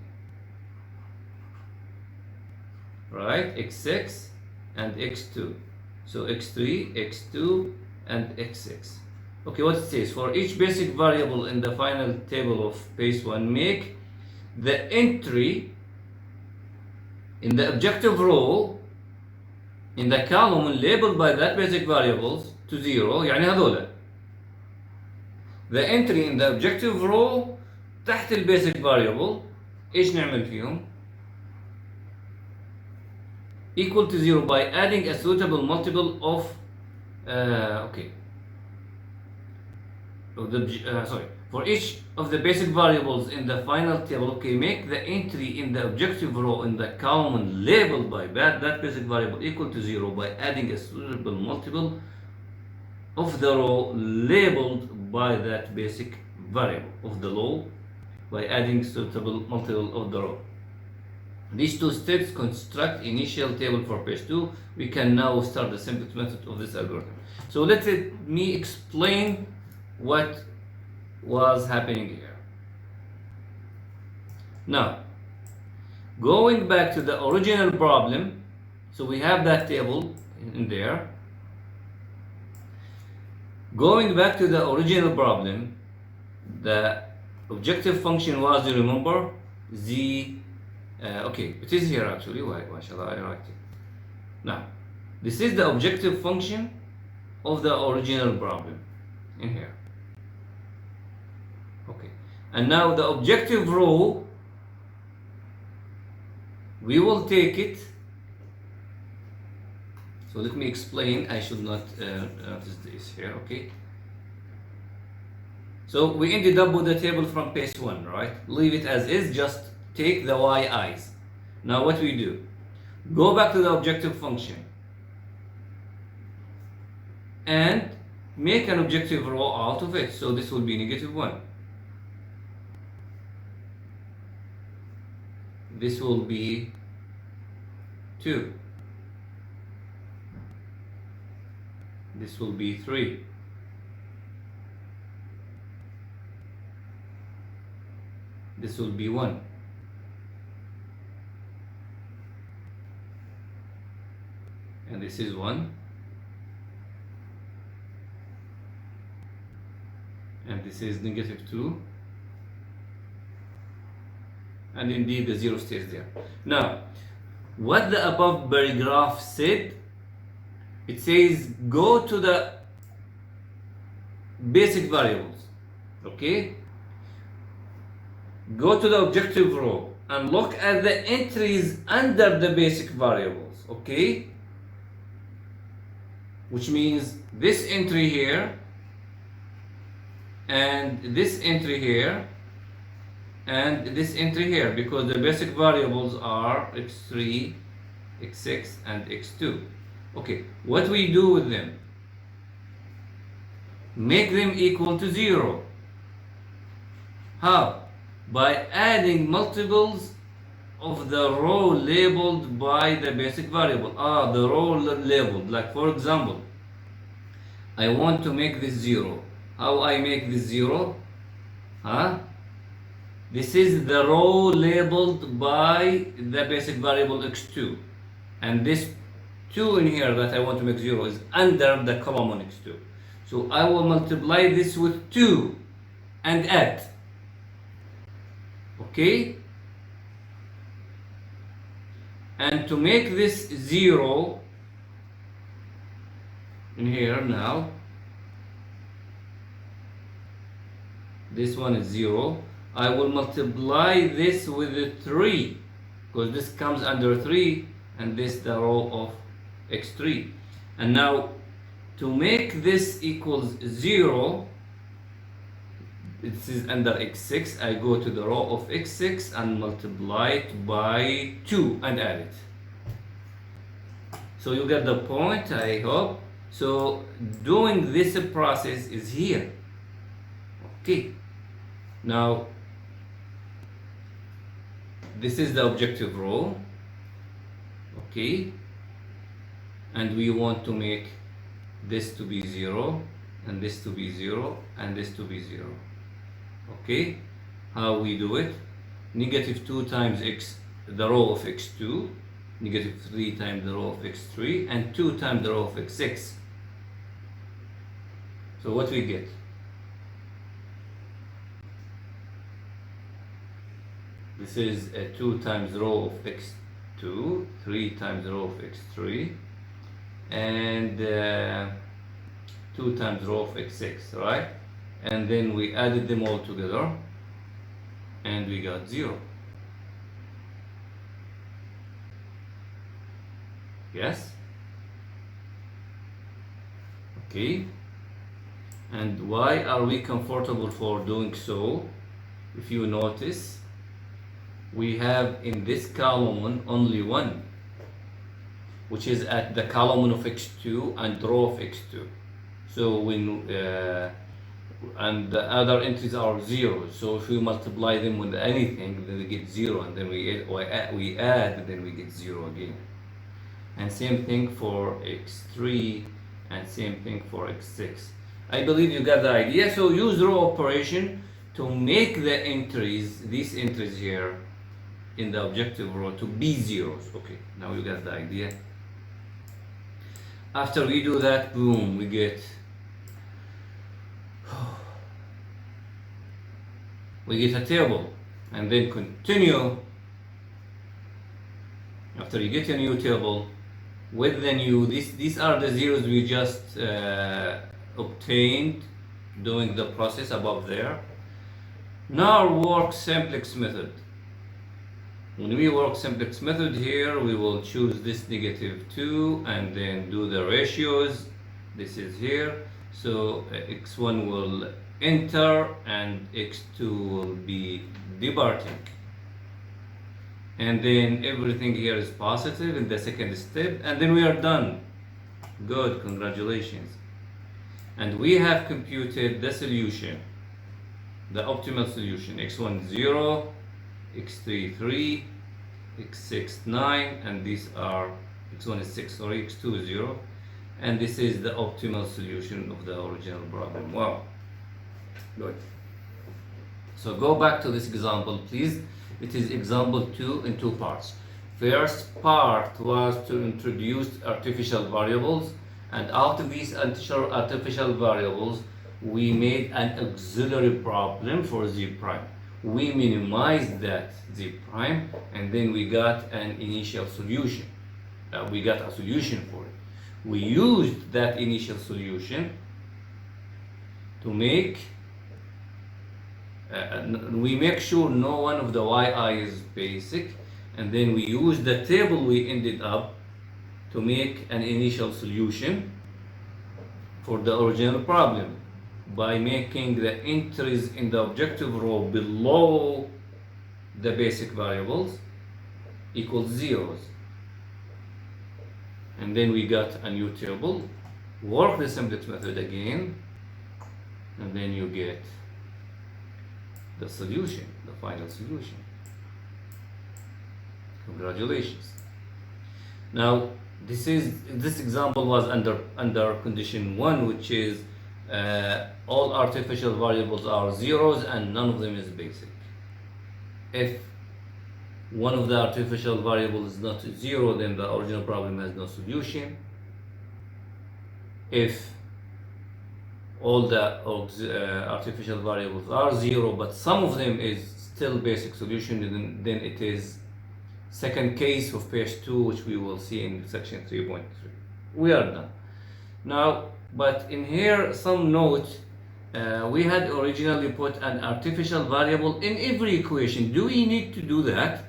right, x6 and x2. So x3, x2 and x6. Okay, what it says, for each basic variable in the final table of phase 1, make the entry in the objective row in the column labeled by that basic variables to 0. يعني هذولا the entry in the objective row تحت البيسك variable ايش نعمل فيهم؟ equal to 0 by adding a suitable multiple of for each of the basic variables in the final table, okay, make the entry in the objective row in the column labeled by that basic variable equal to 0 by adding a suitable multiple of the row labeled by that basic variable of the row by adding suitable multiple of the row. These two steps construct initial table for page 2. We can now start the simplex method of this algorithm. So let me explain what was happening here. Now, going back to the original problem, so we have that table in there. Going back to the original problem, the objective function was, you remember, okay, it is here actually. Why shall I write it? Now, this is the objective function of the original problem in here. Okay, and now the objective row, we will take it. So let me explain. I should not notice this here. Okay. So we ended up with the table from page 1, right? Leave it as is. Just take the yi's. Now what we do? Go back to the objective function and make an objective row out of it. So this will be -1. This will be 2. This will be 3. This will be 1. and this is 1, and this is -2, and indeed the 0 stays there. Now, what the above paragraph said, it says go to the basic variables, okay? Go to the objective row and look at the entries under the basic variables, okay? Which means this entry here, and this entry here, and this entry here, because the basic variables are x3, x6, and x2. Okay, what we do with them? Make them equal to 0. How? By adding multiples of the row labeled by the basic variable. The row labeled, like for example, I want to make this 0. How I make this 0? This is the row labeled by the basic variable x2, and this 2 in here that I want to make 0 is under the column on x2. So I will multiply this with 2 and add. Okay? And to make this 0 in here now, this one is 0. I will multiply this with 3, because this comes under 3, and this the row of x3. And now to make this equals 0, this is under x6, I go to the row of x6 and multiply it by 2 and add it. So you get the point, I hope. So doing this process is here. Okay. Now this is the objective row, okay, and we want to make this to be 0, and this to be 0, and this to be 0. Okay, how we do it? -2 times x, the row of x2, -3 times the row of x3, and 2 times the row of x6. So what we get? This is 2 times row of x2, 3 times row of x3, and 2 times row of x6, right? And then we added them all together, and we got 0. Yes? Okay. And why are we comfortable for doing so? If you notice, we have in this column only 1, which is at the column of x2 and row of x2. So when and the other entries are 0. So if we multiply them with anything, then we get 0, and then we add, then we get 0 again. And same thing for x3, and same thing for x6. I believe you got the idea. So use row operation to make the entries, these entries here in the objective row, to be zeros. Okay, now you got the idea. After we do that, boom, we get a table, and then continue. After you get a new table with the new, these are the zeros we just obtained doing the process above there. Now work simplex method. When we work simplex method here, we will choose this -2 and then do the ratios. This is here. So x1 will enter and x2 will be departing. And then everything here is positive in the second step, and then we are done. Good, congratulations. And we have computed the solution, the optimal solution. x1 0, x3 3, x6 9, and these are x1 is 6, sorry, x2 is 0, and this is the optimal solution of the original problem. Wow, good. So go back to this example, please. It is example 2 in 2 parts. First part was to introduce artificial variables, and out of these artificial variables, we made an auxiliary problem for z prime. We minimized that z prime, and then we got an initial solution. We got a solution for it. We used that initial solution to make we make sure no one of the yi is basic, and then we use the table we ended up to make an initial solution for the original problem by making the entries in the objective row below the basic variables equal zeros. And then we got a new table, work the simplex method again, and then you get the solution, the final solution. Congratulations. Now this example was under condition 1, which is all artificial variables are zeros and none of them is basic. If one of the artificial variables is not zero, then the original problem has no solution. If all the artificial variables are zero, but some of them is still basic solution, then it is second case of page 2, which we will see in section 3.3. We are done. Now, but in here, some note, we had originally put an artificial variable in every equation. Do we need to do that?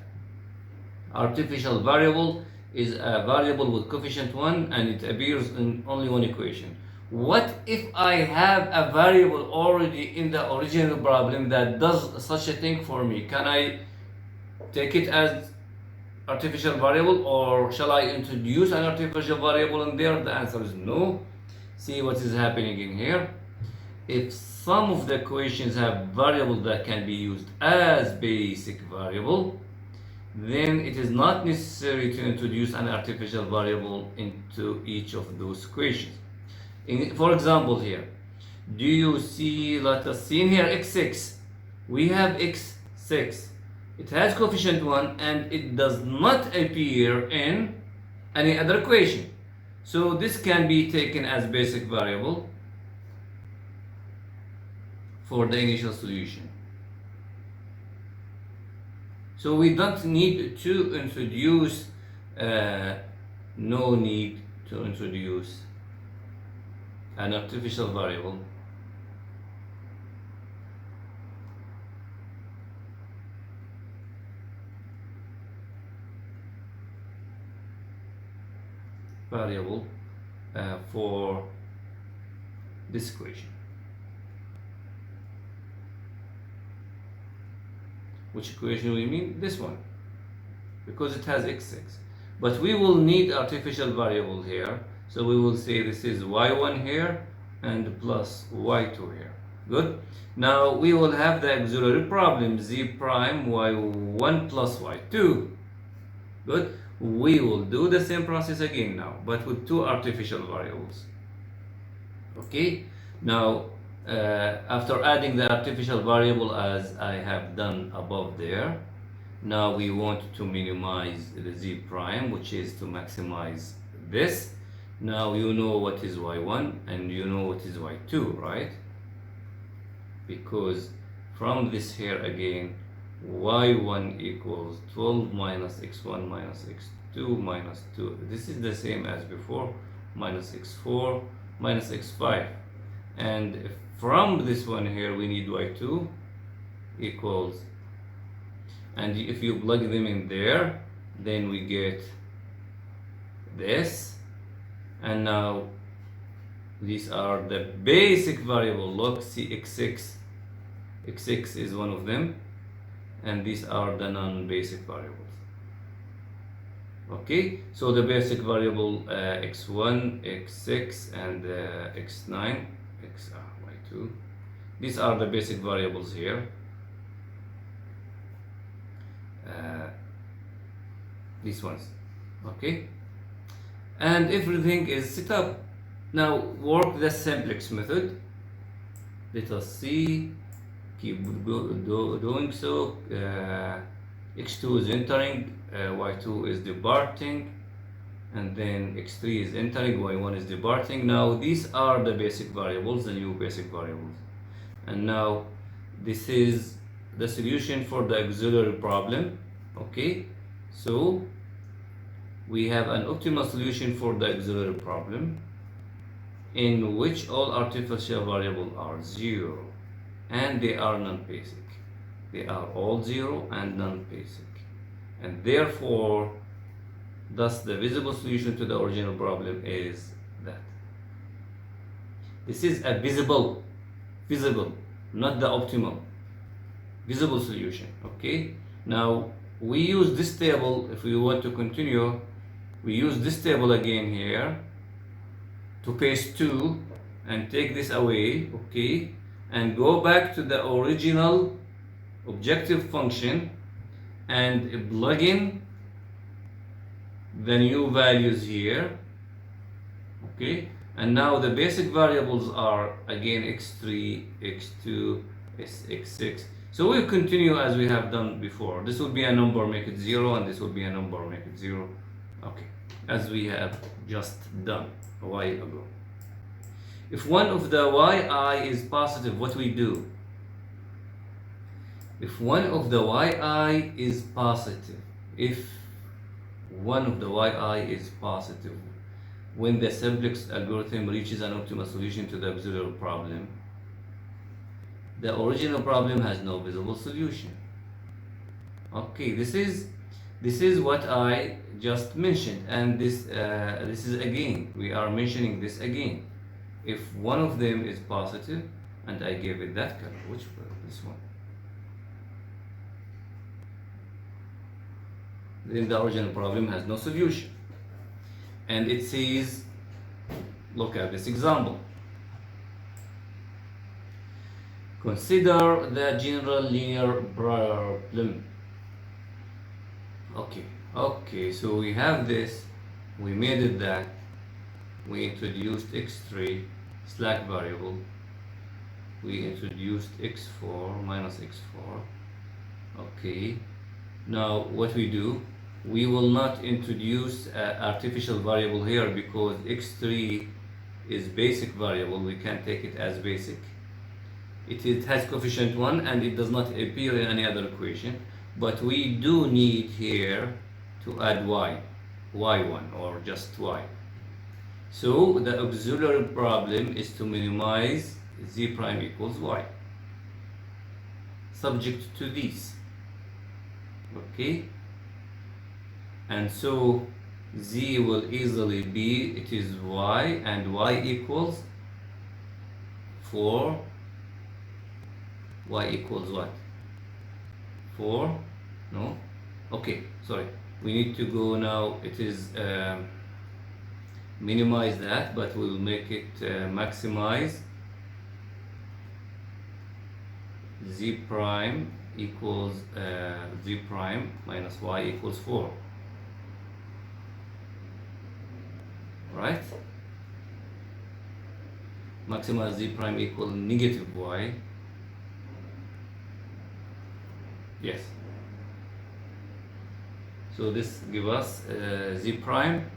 Artificial variable is a variable with coefficient 1 and it appears in only one equation. What if I have a variable already in the original problem that does such a thing for me? Can I take it as artificial variable, or shall I introduce an artificial variable in there? The answer is no. See what is happening in here. If some of the equations have variables that can be used as basic variable, then it is not necessary to introduce an artificial variable into each of those equations. For example, here, do you see, let us see in here x6, we have x6, it has coefficient 1 and it does not appear in any other equation. So this can be taken as basic variable for the initial solution. So we don't need to introduce, no need to introduce an artificial variable for this equation. Which equation we mean? This one, because it has x6. But we will need artificial variable here, so we will say this is y1 here and plus y2 here. Good. Now we will have the auxiliary problem z prime y1 plus y2. Good. We will do the same process again now, but with two artificial variables. Okay. Now after adding the artificial variable as I have done above there, now we want to minimize the z prime, which is to maximize this. Now you know what is y1 and you know what is y2, right? Because from this here again, y1 equals 12 minus x1 minus x2 minus 2. This is the same as before, minus x4 minus x5. And from this one here, we need y2 equals, and if you plug them in there, then we get this. And now these are the basic variable. Look, see x6 is one of them, and these are the non-basic variables. Okay, so the basic variable x1, x6 and x9, y2, these are the basic variables here. These ones. Okay, and everything is set up. Now work the simplex method. Let us see. Keep doing so. x2 is entering, y2 is departing, and then x3 is entering, y1 is departing. Now these are the basic variables, the new basic variables. And now this is the solution for the auxiliary problem. Okay, so we have an optimal solution for the auxiliary problem in which all artificial variables are 0 and they are non-basic. They are all 0 and non-basic, and therefore thus the visible solution to the original problem is that. This is a visible, not the optimal, visible solution. Okay, now we use this table. If we want to continue, we use this table again here to paste 2 and take this away, okay, and go back to the original objective function and plug in the new values here, okay. And now the basic variables are again x3, x2, x6. So we'll continue as we have done before. This will be a number, make it 0, and this will be a number, make it 0. Okay, as we have just done a while ago. If one of the yi is positive, what we do? If one of the yi is positive, if one of the yi is positive, when the simplex algorithm reaches an optimal solution to the auxiliary problem, the original problem has no visible solution. Okay, this is what I just mentioned, and this is again, we are mentioning this again. If one of them is positive, and I gave it that color, which color? This one. Then the original problem has no solution. And it says, look at this example. Consider the general linear problem. Okay, so we have this, we made it that, we introduced x3 slack variable, we introduced x4 minus x4. Okay, now what we do, we will not introduce an artificial variable here because x3 is basic variable. We can take it as basic. It has coefficient 1 and it does not appear in any other equation, but we do need here to add y1 or just y. So the auxiliary problem is to minimize z prime equals y, subject to these. Okay, and so z will easily be, it is y, and y equals 4. Y equals what? 4? No? Okay, sorry. We need to go now, it is minimize that, but we'll make it maximize z prime equals z prime minus y equals 4. Right? Maximize z prime equal negative y. Yes. So this gives us z prime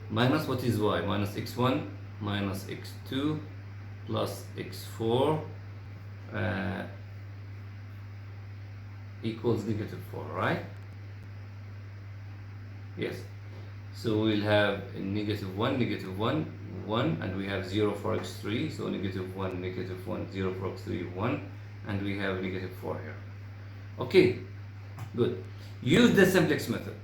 minus what is y? Minus x1 minus x2 plus x4 equals negative 4, right? Yes. So we'll have negative 1, negative 1, 1, and we have 0 for x3, so negative 1, negative 1, 0 for x3, 1, and we have negative 4 here. Okay, good. Use the simplex method.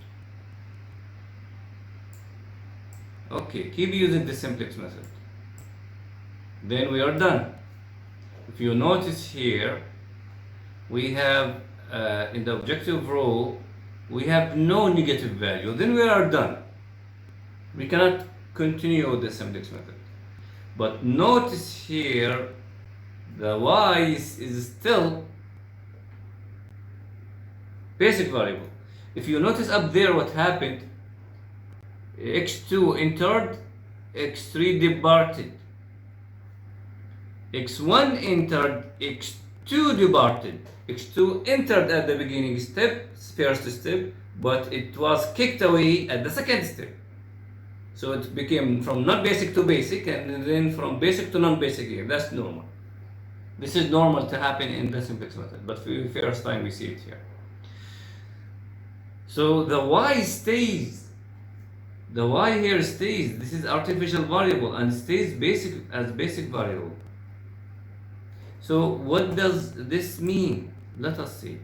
Okay, keep using the simplex method. Then we are done. If you notice here, we have in the objective row, we have no negative value. Then we are done. We cannot continue the simplex method. But notice here, the y is still basic variable. If you notice up there what happened, x2 entered, x3 departed. x1 entered, x2 departed. x2 entered at the beginning step, first step, but it was kicked away at the second step. So it became from non-basic to basic, and then from basic to non-basic here. That's normal. This is normal to happen in the simplex method, but for the first time we see it here. So the y stays. The y here stays. This is artificial variable and stays basic as basic variable. So what does this mean? Let us see.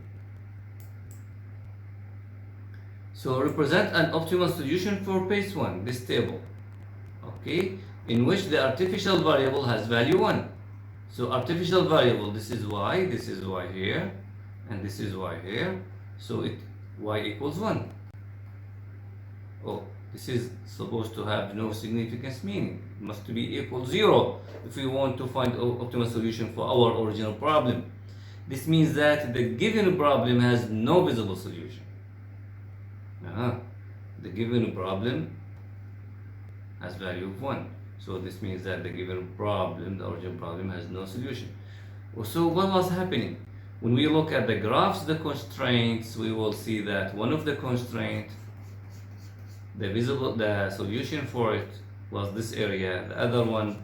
So represent an optimal solution for case 1, this table, okay, in which the artificial variable has value 1. So artificial variable, this is y here, and this is y here. So y equals 1. Oh, this is supposed to have no significance meaning. It must be equal 0 if we want to find optimal solution for our original problem. This means that the given problem has no visible solution. The given problem has value of 1. So this means that the given problem, the original problem, has no solution. So what was happening? When we look at the graphs, the constraints, we will see that one of the constraints, the solution for it was this area, the other one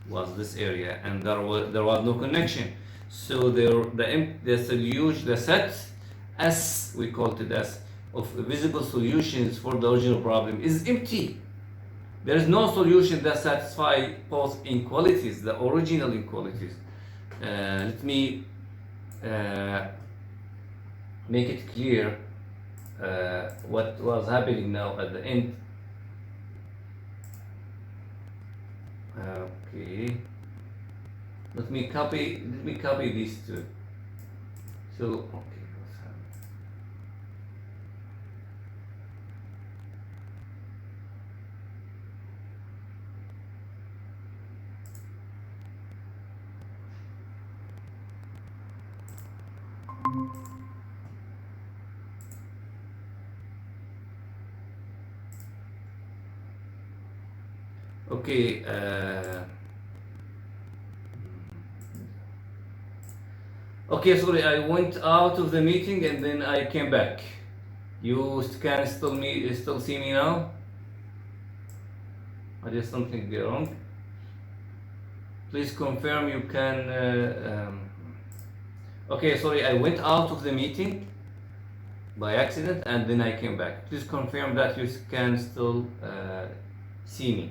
was this area, and there was no connection. So the solution, the set S, we called it S, of visible solutions for the original problem is empty. There is no solution that satisfies both inequalities, the original inequalities. Let me make it clear what was happening now at the end. Okay. Let me copy these two. So okay. Okay, okay, sorry, I went out of the meeting and then I came back. You can still see me now? I did something wrong. Please confirm you can. Okay, sorry, I went out of the meeting by accident and then I came back. Please confirm that you can still see me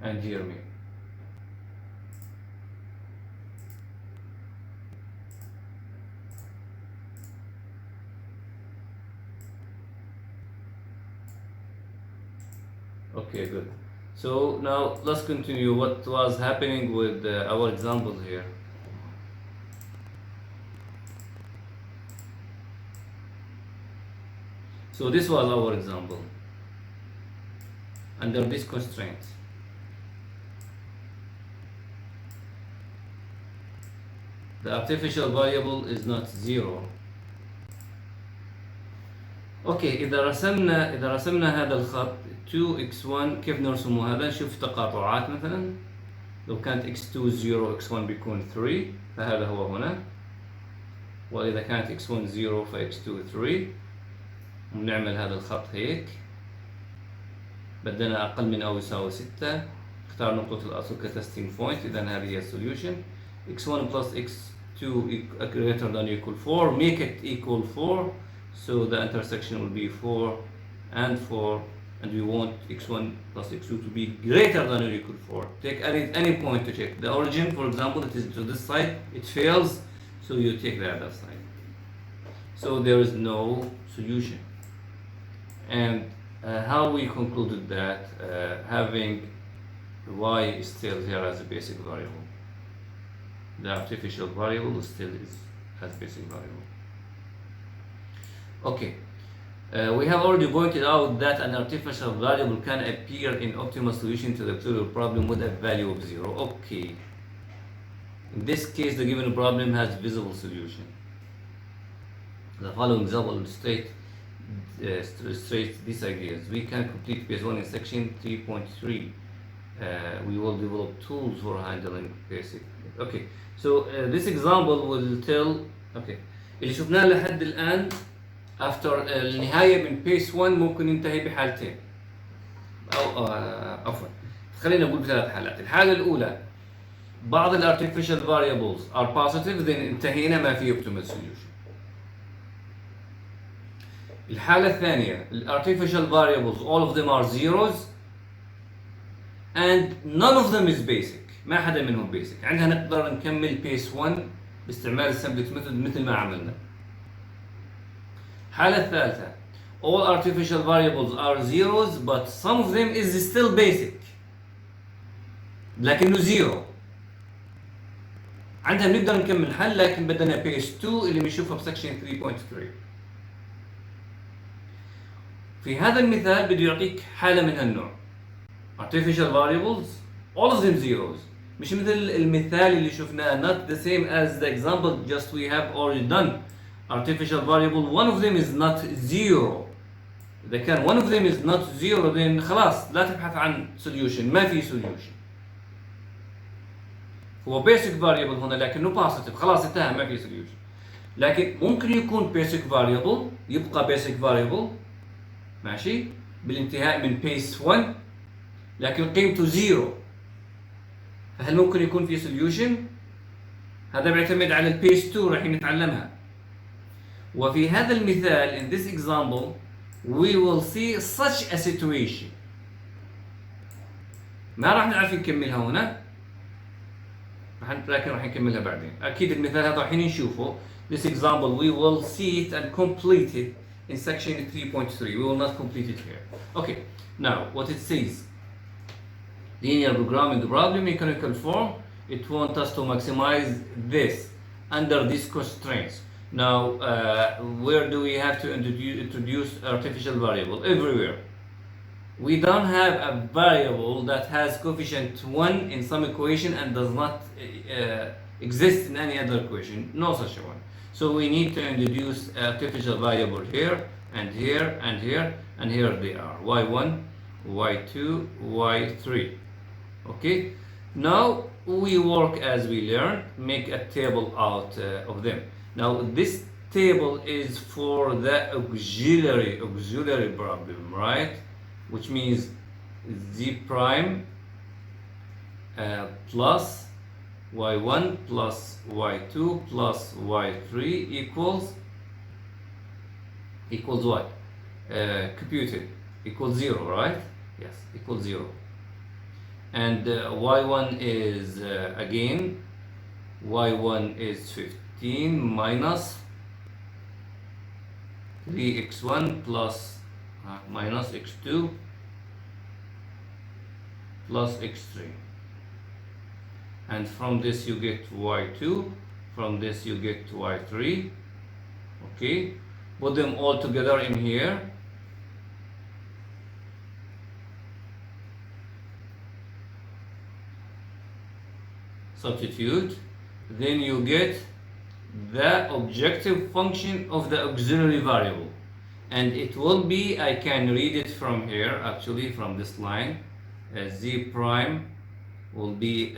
and hear me. Okay, good. So now let's continue what was happening with our example here. So this was our example under this constraint. The artificial variable is not 0. اوكي اذا رسمنا هذا الخط 2x1 كيف نرسمه هذا؟ نشوف تقاطعات مثلا. لو كانت x2 0 x1 بيكون 3 فهذا هو هنا، واذا كانت x1 0 فx2 3. ونعمل هذا الخط هيك، بدنا اقل من او يساوي 6، اختار نقطة الاصل كتستنج بوينت. اذا هذه هي السوليوشن. x1 plus x2 greater than or equal 4, make it equal 4. So the intersection will be 4 and 4, and we want x1 plus x2 to be greater than or equal 4. Take any point to check. The origin, for example, it is to this side, it fails, so you take the other side. So there is no solution. And how we concluded that having y still here as a basic variable. The artificial variable still is as basic variable. Okay, we have already pointed out that an artificial variable can appear in optimal solution to the plural problem with a value of 0. Okay, in this case the given problem has visible solution. The following example illustrates these ideas. We can complete phase 1 in section 3.3 we will develop tools for handling basic. Okay, so this example will tell. Okay, اللي شفناه لحد الآن after النهاية من base 1 ممكن ينتهي بحالتين أو عفوا خلينا نقول بثلاث حالات. الحالة الأولى بعض ال artificial variables are positive, then انتهينا ما في optimal solution. الحالة الثانية ال artificial variables all of them are zeros and none of them is basic. ما حدا منهم basic. عندها نقدر نكمل base 1 باستعمال السمبلكس ميثود مثل ما عملنا. الحالة الثالثة all artificial variables are zeros but some of them is still basic لكنه زيرو. عندها بنقدر نكمل الحل لكن بدنا base 2 اللي بنشوفها بسكشن 3.3. في هذا المثال بده يعطيك حالة من هالنوع artificial variables all of them zeros, مش مثل المثال اللي شفناه not the same as the example just we have already done. Artificial variable one of them is not zero. إذا كان one of them is not zero then خلاص لا تبحث عن solution, ما في solution. هو basic variable هنا لكنه positive خلاص انتهى ما في solution. لكن ممكن يكون basic variable يبقى basic variable ماشي بالانتهاء من base 1 لكن قيمته زيرو. فهل ممكن يكون في solution؟ هذا بيعتمد على البيس 2 راح نتعلمها. وفي هذا المثال in this example we will see such a situation. ما راح نعرف نكملها هنا لكن راح نكملها بعدين. أكيد المثال هذا راح نشوفه. This example we will see it and complete it in section 3.3. We will not complete it here. Okay, now what it says. Linear programming problem in canonical form. It wants us to maximize this under these constraints. Now, where do we have to introduce artificial variable? Everywhere. We don't have a variable that has coefficient 1 in some equation and does not exist in any other equation. No such a one. So we need to introduce artificial variable here and here and here, and here they are. y1, y2, y3. Okay, now we work as we learn, make a table out of them. Now this table is for the auxiliary problem, right? Which means z prime plus y1 plus y2 plus y3 equals what? Computed equals 0, right? Yes, equals 0. And y1 is again y1 is 15 minus 3x1 plus minus x2 plus x3, and from this you get y2, from this you get y3. Okay, put them all together in here. Substitute, then you get the objective function of the auxiliary variable, and it will be, I can read it from here actually from this line, z prime will be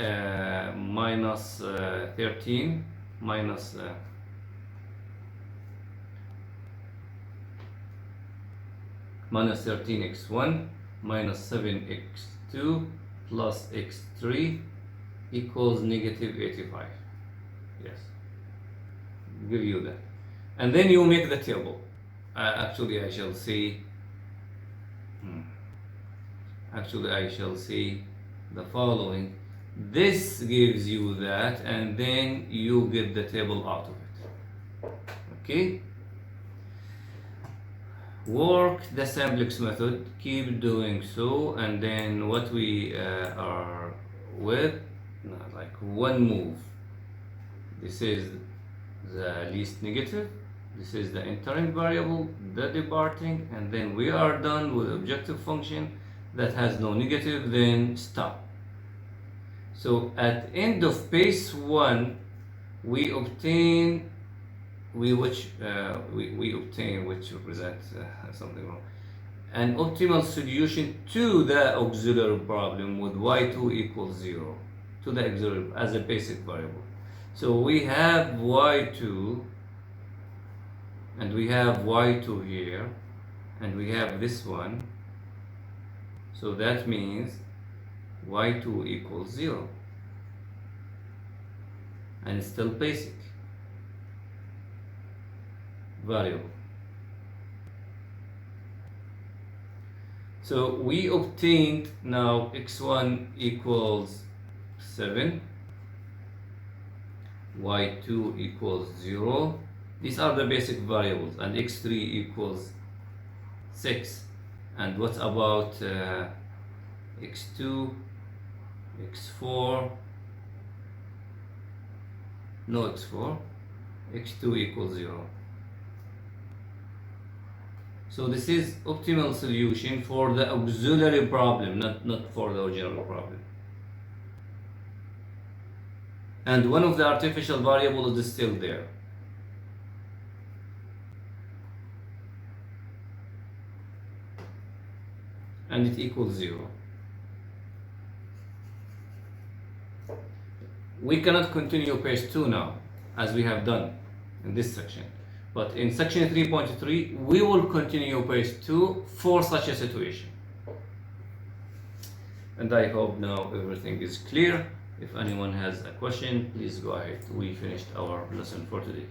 minus 13 minus minus 13x1 minus 7x2 plus x3 equals negative 85. Yes, give you that, and then you make the table. Actually I shall see the following. This gives you that, and then you get the table out of it. Okay, work the simplex method, keep doing so, and then what we are with, like one move. This is the least negative, this is the entering variable, the departing, and then we are done with objective function that has no negative, then stop. So at end of base 1 we obtain which represents something wrong. an optimal solution to the auxiliary problem with y2 equals 0 to the auxiliary as a basic variable. So we have y2 and we have y2 here and we have this one, so that means y2 equals 0 and it's still basic variable. So we obtained now x1 equals 7, y2 equals 0. These are the basic variables, and x3 equals 6. And what about x2, x4? No x4, x2 equals 0. So this is optimal solution for the auxiliary problem, not for the original problem. And one of the artificial variables is still there. And it equals 0. We cannot continue page 2 now, as we have done in this section. But in section 3.3, we will continue page 2 for such a situation. And I hope now everything is clear. If anyone has a question, please go ahead. We finished our lesson for today.